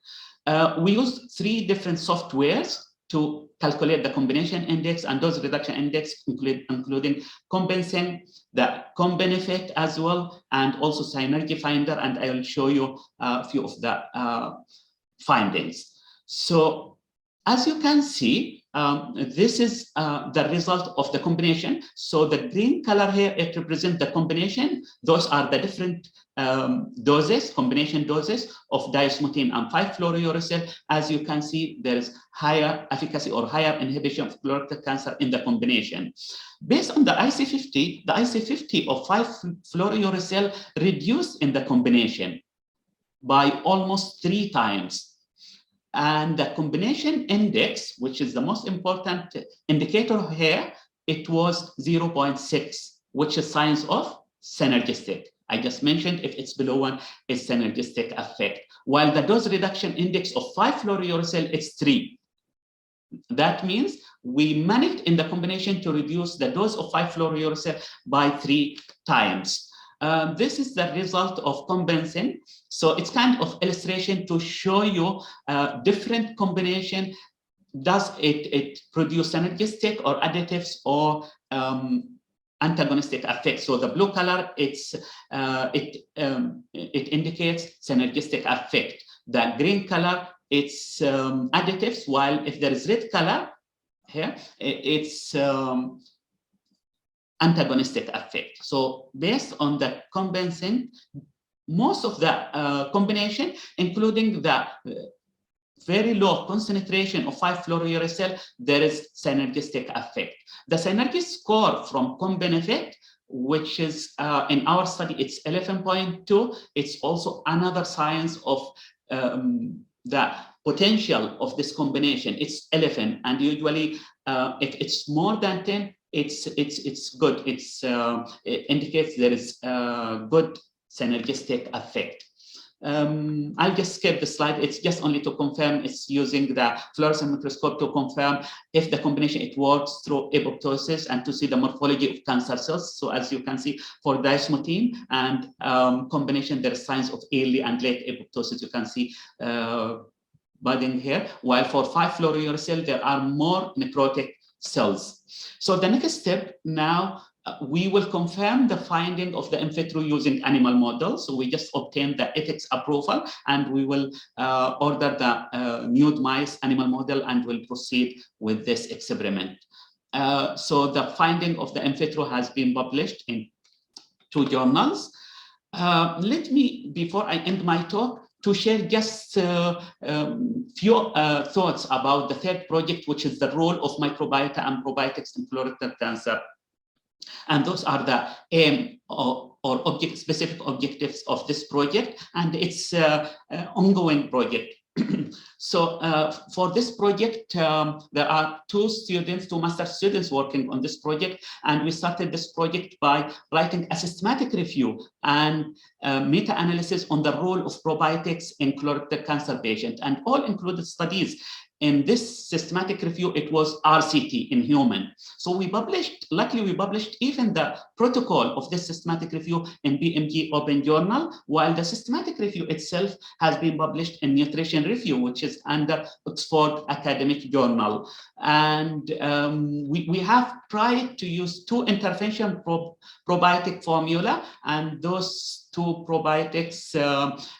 We use 3 different softwares to calculate the combination index and dose reduction index, including Compensing, the CombenEffect as well, and also Synergy Finder, and I will show you a few of the findings. So as you can see, this is the result of the combination. So the green color here, it represents the combination. Those are the different doses, combination doses of diosmotine and 5-fluorouracil. As you can see, there is higher efficacy or higher inhibition of colorectal cancer in the combination. Based on the IC50, the IC50 of 5-fluorouracil reduced in the combination by almost 3 times. And the combination index, which is the most important indicator here, it was 0.6, which is signs of synergistic. I just mentioned if it's below 1, it's synergistic effect. While the dose reduction index of 5-fluorouracil is 3. That means we managed in the combination to reduce the dose of 5-fluorouracil by 3 times. This is the result of Compensing. So it's kind of illustration to show you different combination. Does it produce synergistic or additives or antagonistic effects? So the blue color, it indicates synergistic effect. The green color, it's additives, while if there is red color here, it's antagonistic effect. So based on the Compensing, most of the combination, including the very low concentration of 5-fluorouracil, there is synergistic effect. The synergy score from CombenEffect, which is in our study, it's 11.2. It's also another science of the potential of this combination. It's 11, and usually if it's more than 10, it's good. It indicates there is good synergistic effect. I'll just skip the slide. It's just only to confirm it's using the fluorescent microscope to confirm if the combination, it works through apoptosis and to see the morphology of cancer cells. So as you can see for diosmotine and combination, there are signs of early and late apoptosis. You can see budding here, while for 5-fluorouracil, there are more necrotic cells. So the next step now, we will confirm the finding of the in vitro using animal models. So we just obtained the ethics approval, and we will order the nude mice animal model and will proceed with this experiment. So the finding of the in vitro has been published in 2 journals. Let me, before I end my talk, to share just few thoughts about the 3rd project, which is the role of microbiota and probiotics in colorectal cancer. And those are the aim or specific objectives of this project, and it's an ongoing project. So for this project, there are 2 master students working on this project, and we started this project by writing a systematic review and meta-analysis on the role of probiotics in colorectal cancer patients, and all included studies. In this systematic review, it was RCT in human. So we published, luckily we published even the protocol of this systematic review in BMJ Open Journal, while the systematic review itself has been published in Nutrition Review, which is under Oxford Academic Journal. And we have tried to use 2 intervention probiotic formula, and those 2 probiotics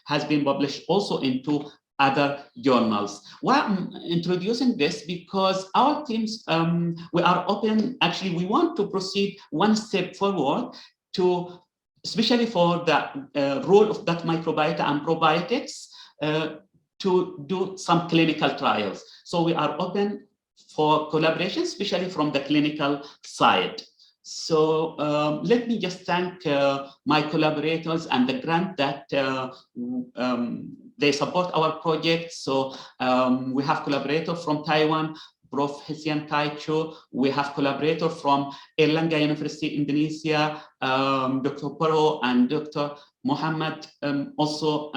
has been published also in 2 other journals. Why I'm introducing this, because our teams, we are open, actually we want to proceed one step forward to, especially for the role of gut microbiota and probiotics, to do some clinical trials. So we are open for collaboration, especially from the clinical side. So let me just thank my collaborators and the grant that they support our project. So we have collaborator from Taiwan, Prof. Hesian Taicho. We have collaborator from Erlangga University, Indonesia, Dr. Paro and Dr. Mohammed. Also,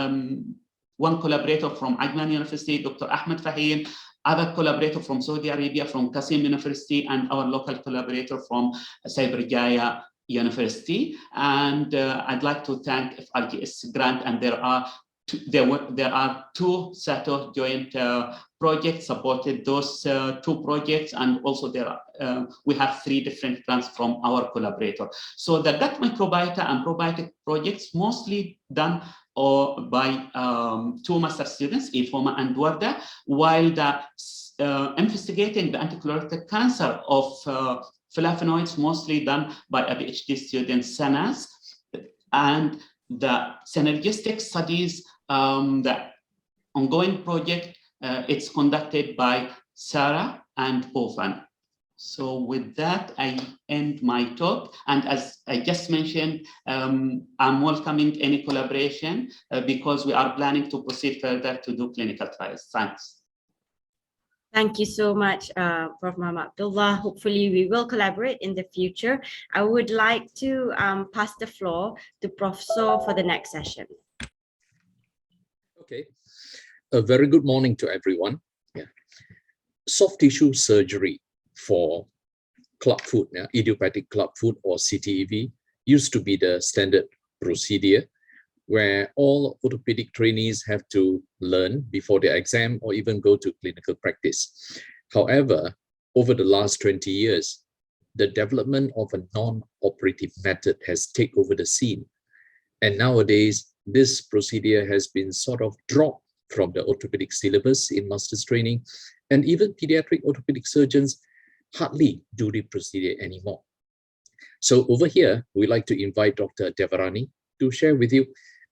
one collaborator from Ajman University, Dr. Ahmed Fahim, other collaborator from Saudi Arabia, from Qasim University, and our local collaborator from Cyberjaya University. And I'd like to thank FRGS grant, and there are two SATO joint projects supported those two projects, and also we have 3 different grants from our collaborator. So the gut microbiota and probiotic projects mostly done by 2 master students, Ifoma and Warda, while the investigating the anti-colorectal cancer of flavonoids mostly done by a PhD student, Sanas, and the synergistic studies, the ongoing project, it's conducted by Sarah and Ovan. So with that, I end my talk. And as I just mentioned, I'm welcoming any collaboration because we are planning to proceed further to do clinical trials. Thanks. Thank you so much, Prof. Muhammad Abdullah. Hopefully we will collaborate in the future. I would like to pass the floor to Prof. So for the next session. Okay, a very good morning to everyone. Yeah. Soft tissue surgery for club foot, idiopathic club foot or CTEV, used to be the standard procedure where all orthopedic trainees have to learn before their exam or even go to clinical practice. However, over the last 20 years, the development of a non-operative method has taken over the scene. And nowadays, this procedure has been sort of dropped from the orthopedic syllabus in master's training, and even pediatric orthopedic surgeons hardly do the procedure anymore. So over here, we like to invite Dr. Devarani to share with you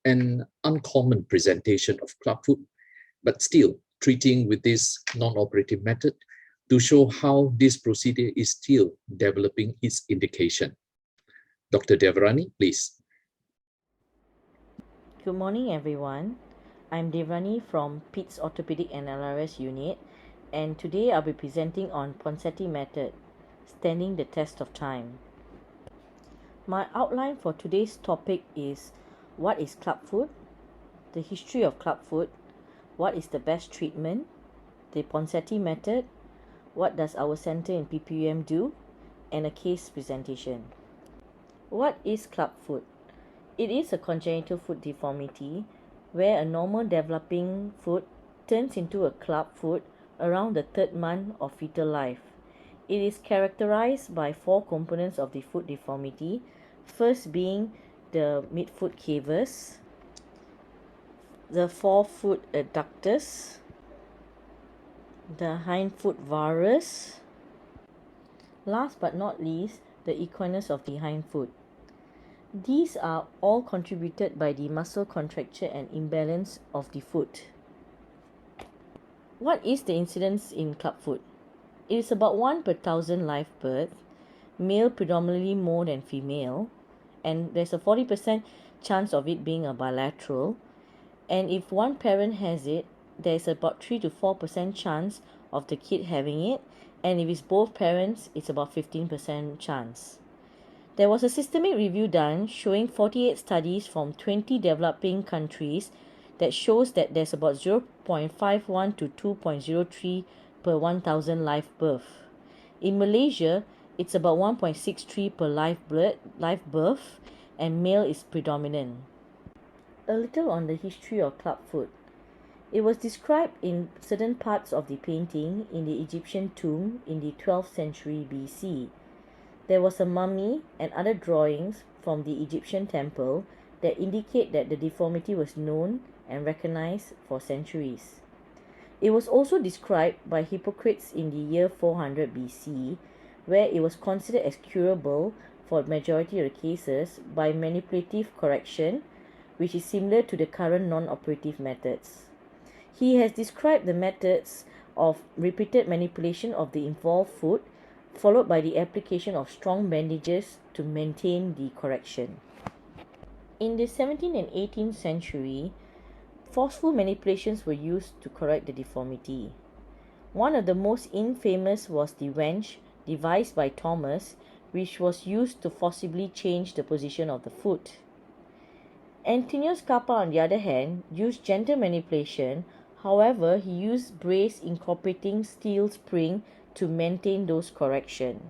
an uncommon presentation of club foot, but still treating with this non-operative method to show how this procedure is still developing its indication. Dr. Devarani, please. Good morning, everyone. I'm Devrani from PITS Orthopedic and LRS Unit, and today I'll be presenting on Ponsetti method, standing the test of time. My outline for today's topic is what is club foot, the history of club foot, what is the best treatment, the Ponsetti method, what does our center in PPUM do, and a case presentation. What is club foot? It is a congenital foot deformity where a normal developing foot turns into a club foot around the 3rd month of fetal life. It is characterized by 4 components of the foot deformity, first being the midfoot cavus, the forefoot adductus, the hindfoot varus, last but not least, the equinus of the hindfoot. These are all contributed by the muscle contracture and imbalance of the foot. What is the incidence in club foot? It is about 1 per 1,000 live birth, male predominantly more than female, and there's a 40% chance of it being a bilateral. And if one parent has it, there's about 3 to 4% chance of the kid having it, and if it's both parents, it's about 15% chance. There was a systemic review done showing 48 studies from 20 developing countries that shows that there's about 0.51 to 2.03 per 1,000 live birth. In Malaysia, it's about 1.63 per live birth, and male is predominant. A little on the history of club foot. It was described in certain parts of the painting in the Egyptian tomb in the 12th century BC. There was a mummy and other drawings from the Egyptian temple that indicate that the deformity was known and recognized for centuries. It was also described by Hippocrates in the year 400 BC, where it was considered as curable for a majority of the cases by manipulative correction, which is similar to the current non-operative methods. He has described the methods of repeated manipulation of the involved foot, followed by the application of strong bandages to maintain the correction. In the 17th and 18th century, forceful manipulations were used to correct the deformity. One of the most infamous was the wrench devised by Thomas, which was used to forcibly change the position of the foot. Antonius Kappa, on the other hand, used gentle manipulation. However, he used brace incorporating steel spring to maintain those correction.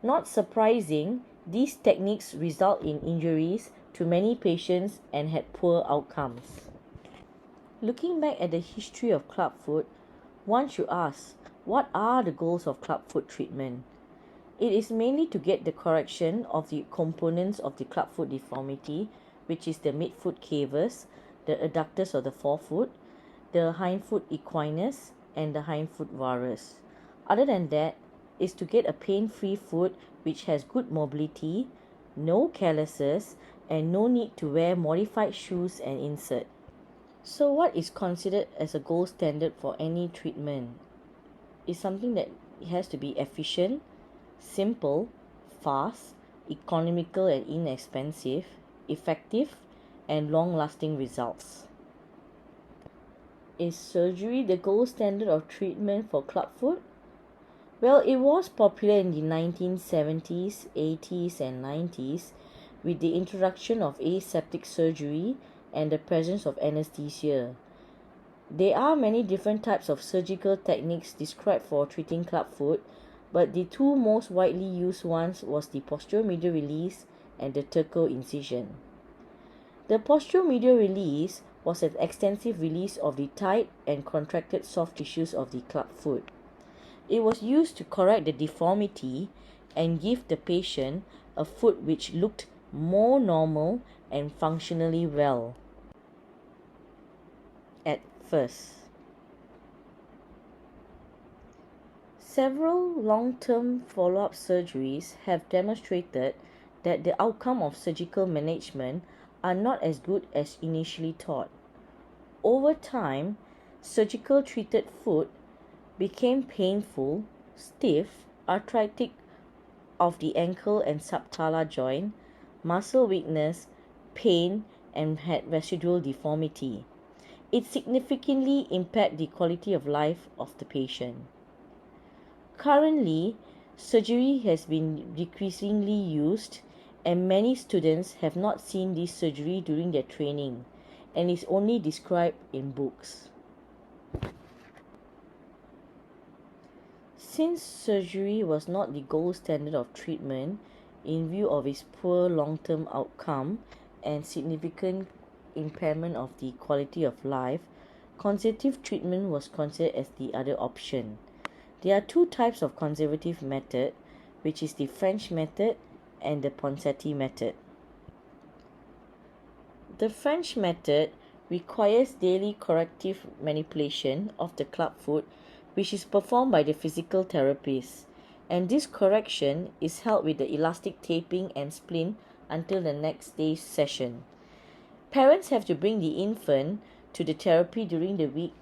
Not surprising, these techniques result in injuries to many patients and had poor outcomes. Looking back at the history of clubfoot, one should ask, what are the goals of clubfoot treatment? It is mainly to get the correction of the components of the clubfoot deformity, which is the midfoot cavus, the adductors of the forefoot, the hindfoot equinus, and the hindfoot varus. Other than that, is to get a pain-free foot which has good mobility, no calluses, and no need to wear modified shoes and insert. So what is considered as a gold standard for any treatment? Is something that has to be efficient, simple, fast, economical and inexpensive, effective, and long-lasting results. Is surgery the gold standard of treatment for clubfoot? Well, it was popular in the 1970s, 80s, and 90s with the introduction of aseptic surgery and the presence of anesthesia. There are many different types of surgical techniques described for treating clubfoot, but the two most widely used ones was the postural medial release and the Turco incision. The postural medial release was an extensive release of the tight and contracted soft tissues of the clubfoot. It was used to correct the deformity and give the patient a foot which looked more normal and functionally well at first. Several long-term follow-up surgeries have demonstrated that the outcome of surgical management are not as good as initially thought. Over time, surgical treated foot became painful, stiff, arthritic of the ankle and subtalar joint, muscle weakness, pain, and had residual deformity. It significantly impacted the quality of life of the patient. Currently, surgery has been decreasingly used, and many students have not seen this surgery during their training and is only described in books. Since surgery was not the gold standard of treatment in view of its poor long-term outcome and significant impairment of the quality of life, conservative treatment was considered as the other option. There are two types of conservative method, which is the French method and the Ponsetti method. The French method requires daily corrective manipulation of the clubfoot, which is performed by the physical therapist, and this correction is held with the elastic taping and splint until the next day's session. Parents have to bring the infant to the therapy during the week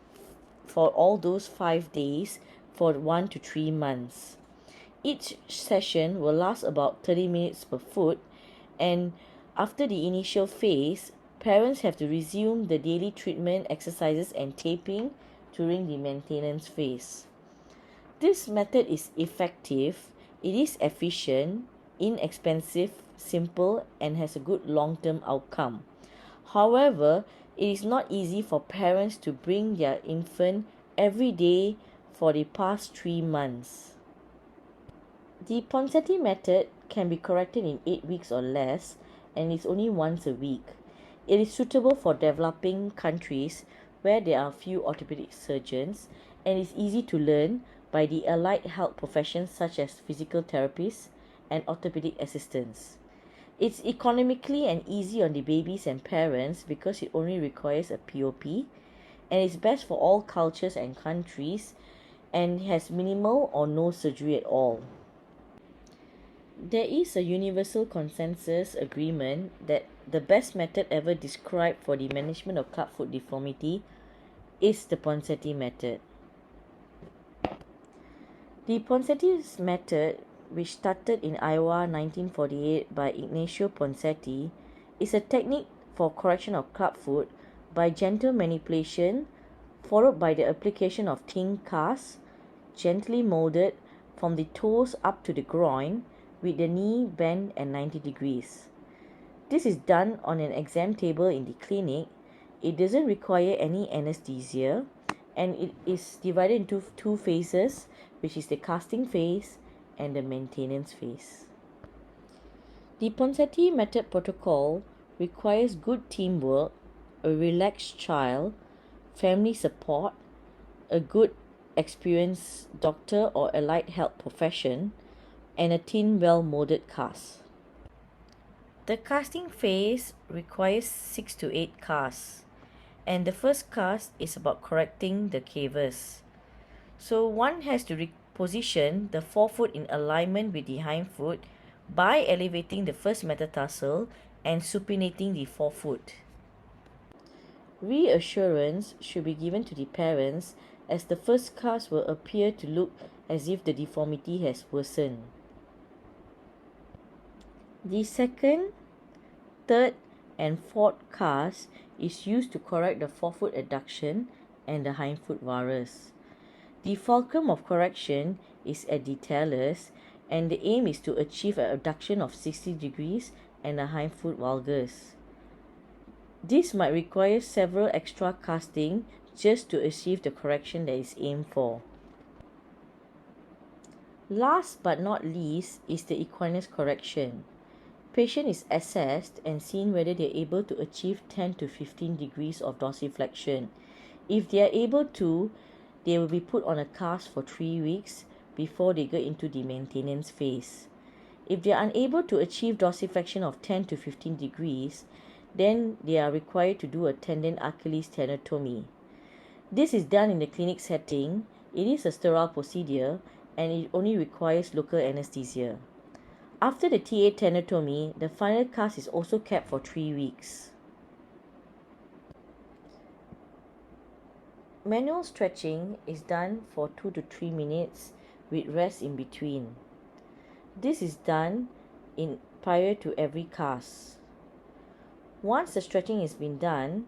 for all those 5 days for 1 to 3 months. Each session will last about 30 minutes per foot, and after the initial phase, parents have to resume the daily treatment exercises and taping during the maintenance phase. This method is effective, it is efficient, inexpensive, simple, and has a good long-term outcome. However, it is not easy for parents to bring their infant every day for the past 3 months. The Ponsetti method can be corrected in 8 weeks or less, and is only once a week. It is suitable for developing countries where there are few orthopedic surgeons, and is easy to learn by the allied health professions such as physical therapists and orthopedic assistants. It's economically and easy on the babies and parents because it only requires a POP, and it's best for all cultures and countries, and has minimal or no surgery at all. There is a universal consensus agreement that the best method ever described for the management of clubfoot deformity is the Ponsetti method. The Ponsetti's method, which started in Iowa 1948 by Ignacio Ponsetti, is a technique for correction of clubfoot by gentle manipulation followed by the application of thin casts, gently molded from the toes up to the groin with the knee bent at 90 degrees. This is done on an exam table in the clinic. It doesn't require any anesthesia, and it is divided into two phases, which is the casting phase and the maintenance phase. The Ponsetti method protocol requires good teamwork, a relaxed child, family support, a good experienced doctor or allied health profession, and a thin well-molded cast. The casting phase requires 6 to 8 casts, and the first cast is about correcting the cavus. So one has to reposition the forefoot in alignment with the hindfoot by elevating the first metatarsal and supinating the forefoot. Reassurance should be given to the parents as the first cast will appear to look as if the deformity has worsened. The second, third, and fourth cast is used to correct the forefoot adduction and the hindfoot varus. The fulcrum of correction is at the talus, and the aim is to achieve an abduction of 60 degrees and a hindfoot valgus. This might require several extra casting just to achieve the correction that is aimed for. Last but not least is the equinus correction. Patient is assessed and seen whether they are able to achieve 10 to 15 degrees of dorsiflexion. If they are able to, they will be put on a cast for 3 weeks before they go into the maintenance phase. If they are unable to achieve dorsiflexion of 10 to 15 degrees, then they are required to do a tendon Achilles tenotomy. This is done in the clinic setting. It is a sterile procedure and it only requires local anesthesia. After the TA tenotomy, the final cast is also kept for 3 weeks. Manual stretching is done for 2 to 3 minutes with rest in between. This is done prior to every cast. Once the stretching has been done,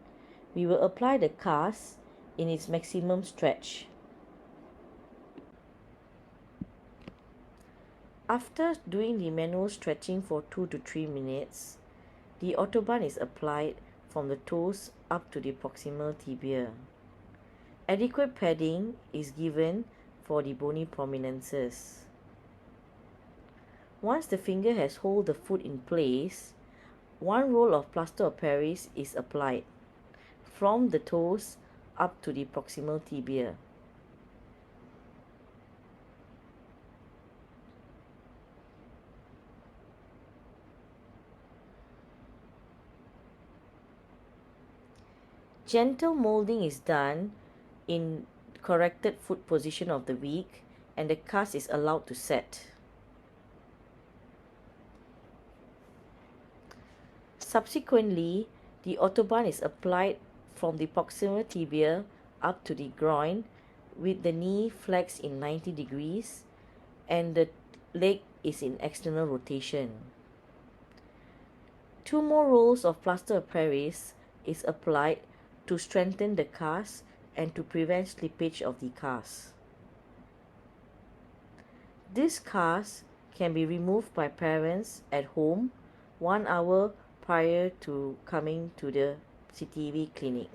we will apply the cast in its maximum stretch. After doing the manual stretching for 2 to 3 minutes, the autobahn is applied from the toes up to the proximal tibia. Adequate padding is given for the bony prominences. Once the finger has held the foot in place, 1 roll of plaster of Paris is applied from the toes up to the proximal tibia. Gentle molding is done in corrected foot position of the week, and the cast is allowed to set. Subsequently, the autobahn is applied from the proximal tibia up to the groin with the knee flexed in 90 degrees and the leg is in external rotation. 2 more rolls of plaster of Paris is applied to strengthen the cast and to prevent slippage of the cast. This cast can be removed by parents at home 1 hour prior to coming to the CTV clinic.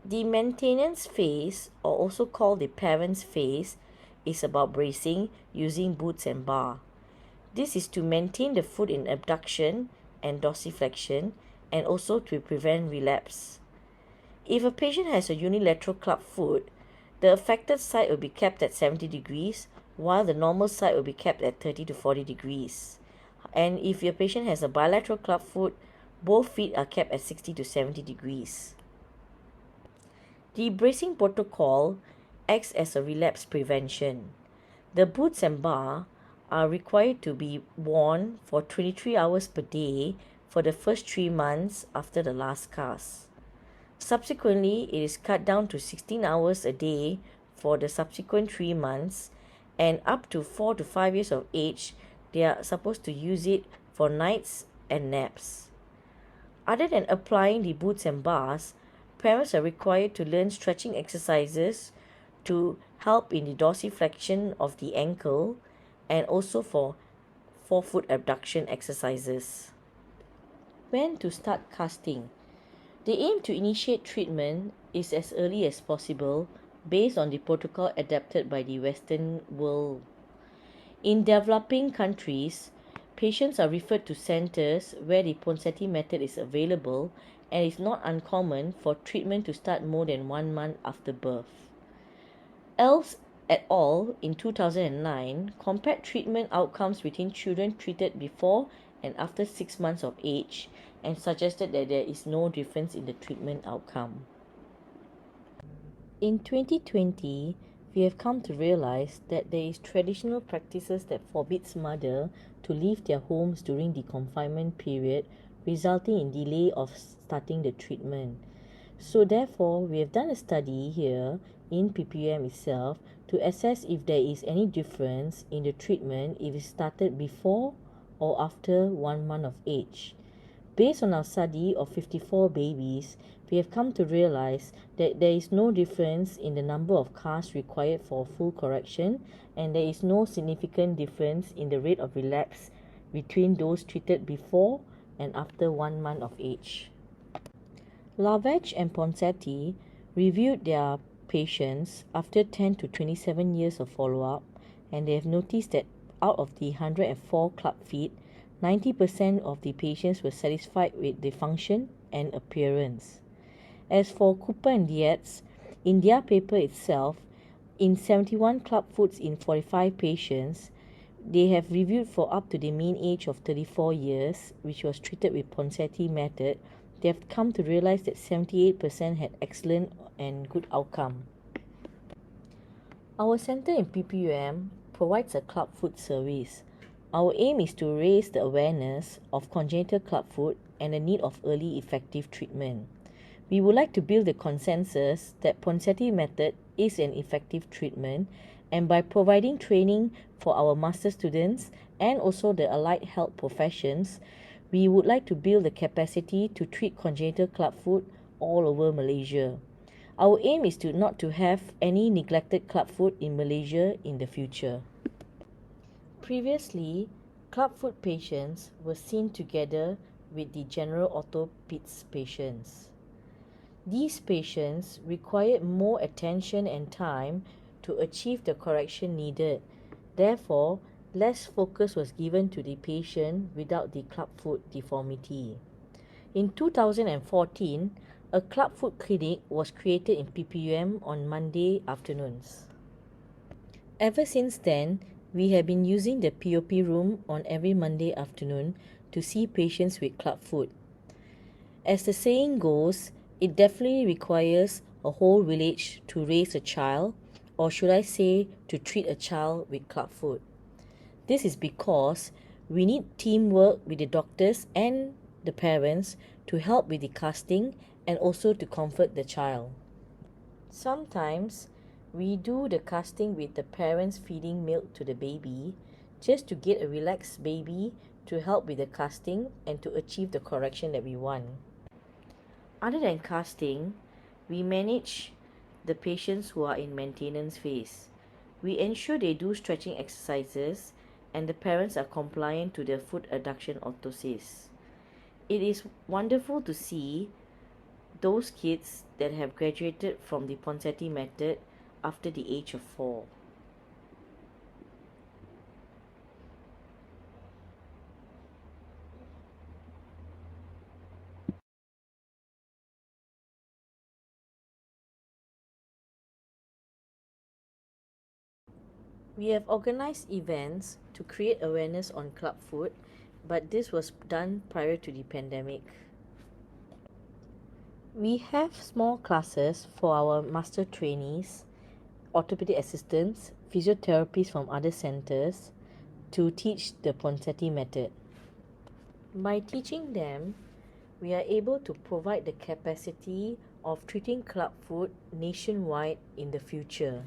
The maintenance phase, or also called the parents phase, is about bracing using boots and bar. This is to maintain the foot in abduction and dorsiflexion and also to prevent relapse. If a patient has a unilateral club foot, the affected site will be kept at 70 degrees, while the normal site will be kept at 30 to 40 degrees. And if your patient has a bilateral club foot, both feet are kept at 60 to 70 degrees. The bracing protocol acts as a relapse prevention. The boots and bar are required to be worn for 23 hours per day for the first 3 months after the last cast. Subsequently, it is cut down to 16 hours a day for the subsequent 3 months, and up to 4 to 5 years of age, they are supposed to use it for nights and naps. Other than applying the boots and bars, parents are required to learn stretching exercises to help in the dorsiflexion of the ankle and also for forefoot abduction exercises. When to start casting? The aim to initiate treatment is as early as possible based on the protocol adapted by the Western world. In developing countries, patients are referred to centers where the Ponsetti method is available, and it's not uncommon for treatment to start more than 1 month after birth. Elves et al. In 2009 compared treatment outcomes between children treated before and after 6 months of age and suggested that there is no difference in the treatment outcome. In 2020, we have come to realize that there is traditional practices that forbids mother to leave their homes during the confinement period, resulting in delay of starting the treatment. So therefore, we have done a study here in PPM itself to assess if there is any difference in the treatment if it started before or after 1 month of age. Based on our study of 54 babies, we have come to realize that there is no difference in the number of casts required for full correction, and there is no significant difference in the rate of relapse between those treated before and after 1 month of age. Alshawsh and Ponsetti reviewed their patients after 10 to 27 years of follow-up, and they have noticed that out of the 104 club feet, 90% of the patients were satisfied with the function and appearance. As for Cooper and Dietz, in their paper itself, in 71 club foots in 45 patients, they have reviewed for up to the mean age of 34 years, which was treated with Ponsetti method. They have come to realize that 78% had excellent and good outcome. Our center in PPUM provides a club foot service. Our aim is to raise the awareness of congenital club foot and the need of early effective treatment. We would like to build the consensus that Ponsetti method is an effective treatment, and by providing training for our master students and also the allied health professions, we would like to build the capacity to treat congenital club foot all over Malaysia. Our aim is not to have any neglected club foot in Malaysia in the future. Previously, club foot patients were seen together with the general orthopedics patients. These patients required more attention and time to achieve the correction needed. Therefore, less focus was given to the patient without the clubfoot deformity. In 2014, a clubfoot clinic was created in PPUM on Monday afternoons. Ever since then, we have been using the POP room on every Monday afternoon to see patients with clubfoot. As the saying goes, it definitely requires a whole village to raise a child, or should I say, to treat a child with clubfoot. This is because we need teamwork with the doctors and the parents to help with the casting and also to comfort the child. Sometimes we do the casting with the parents feeding milk to the baby just to get a relaxed baby to help with the casting and to achieve the correction that we want. Other than casting, we manage the patients who are in maintenance phase. We ensure they do stretching exercises and the parents are compliant to their foot adduction orthosis. It is wonderful to see those kids that have graduated from the Ponsetti method after the age of 4. We have organized events to create awareness on club food, but this was done prior to the pandemic. We have small classes for our master trainees, orthopedic assistants, physiotherapists from other centers to teach the Ponsetti method. By teaching them, we are able to provide the capacity of treating club food nationwide in the future.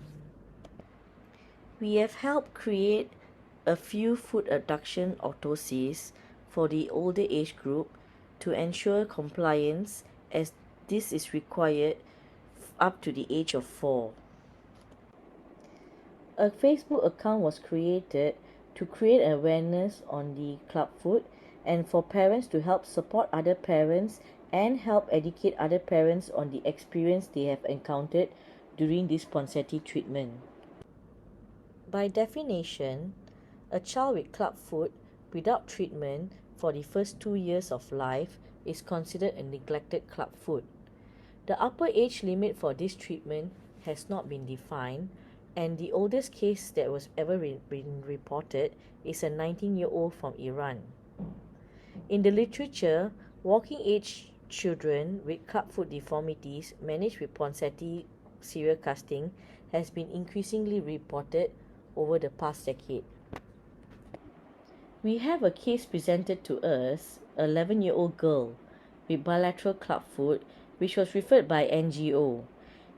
We have helped create a few food adduction orthoses for the older age group to ensure compliance, as this is required up to the age of 4. A Facebook account was created to create awareness on the club food and for parents to help support other parents and help educate other parents on the experience they have encountered during this Ponsetti treatment. By definition, a child with club foot without treatment for the first 2 years of life is considered a neglected club foot. The upper age limit for this treatment has not been defined, and the oldest case that was ever been reported is a 19-year-old from Iran. In the literature, walking age children with club foot deformities managed with Ponsetti serial casting has been increasingly reported over the past decade. We have a case presented to us, an 11-year-old girl with bilateral club foot, which was referred by NGO.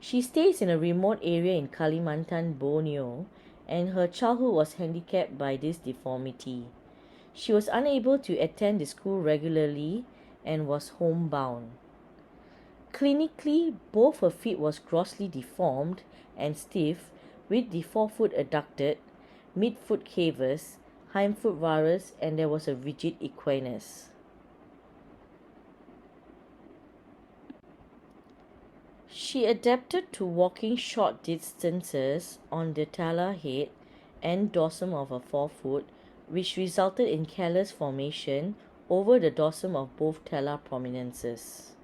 She stays in a remote area in Kalimantan, Borneo, and her childhood was handicapped by this deformity. She was unable to attend the school regularly and was homebound. Clinically, both her feet was grossly deformed and stiff, with the forefoot adducted, midfoot cavus, hindfoot varus, and there was a rigid equinus. She adapted to walking short distances on the talar head and dorsum of her forefoot, which resulted in callus formation over the dorsum of both talar prominences.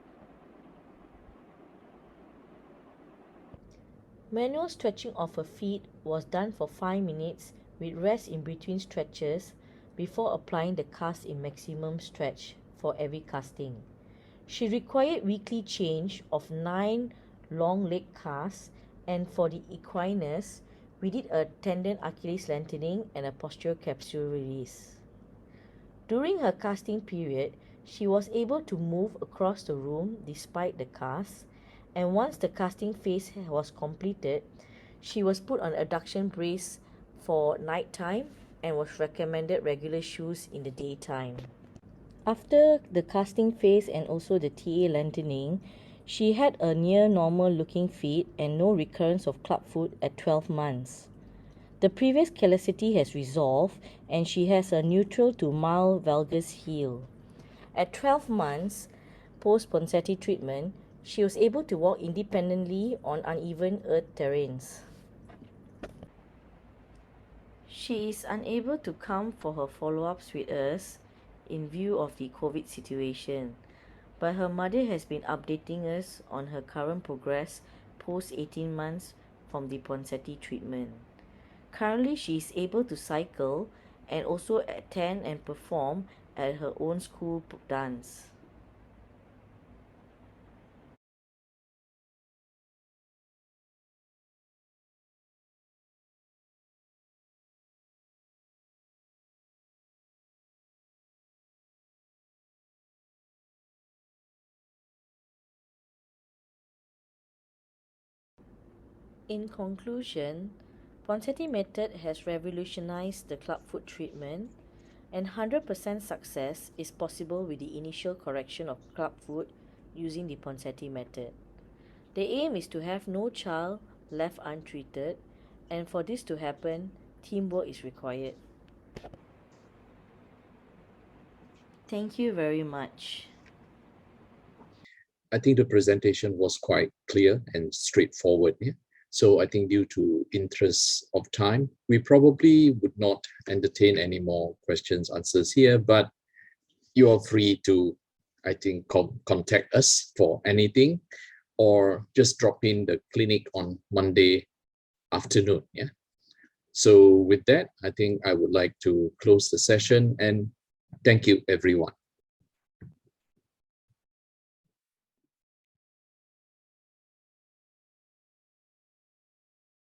Manual stretching of her feet was done for 5 minutes with rest in between stretches before applying the cast in maximum stretch for every casting. She required weekly change of 9 long leg casts, and for the equinus, we did a tendon Achilles lengthening and a posterior capsule release. During her casting period, she was able to move across the room despite the cast, and once the casting phase was completed, she was put on adduction brace for night time and was recommended regular shoes in the daytime. After the casting phase and also the TA lengthening, she had a near normal looking feet and no recurrence of club foot at 12 months. The previous callousity has resolved and she has a neutral to mild valgus heel. At 12 months post-Ponsetti treatment, she was able to walk independently on uneven earth terrains. She is unable to come for her follow-ups with us in view of the COVID situation, but her mother has been updating us on her current progress post 18 months from the Ponsetti treatment. Currently, she is able to cycle and also attend and perform at her own school dance. In conclusion, Ponsetti method has revolutionized the club foot treatment, and 100% success is possible with the initial correction of club foot using the Ponsetti method. The aim is to have no child left untreated, and for this to happen, teamwork is required. Thank you very much. I think the presentation was quite clear and straightforward. Yeah? So I think due to interest of time, we probably would not entertain any more questions, answers here, but you are free to, I think, contact us for anything, or just drop in the clinic on Monday afternoon. Yeah. So with that, I think I would like to close the session and thank you, everyone.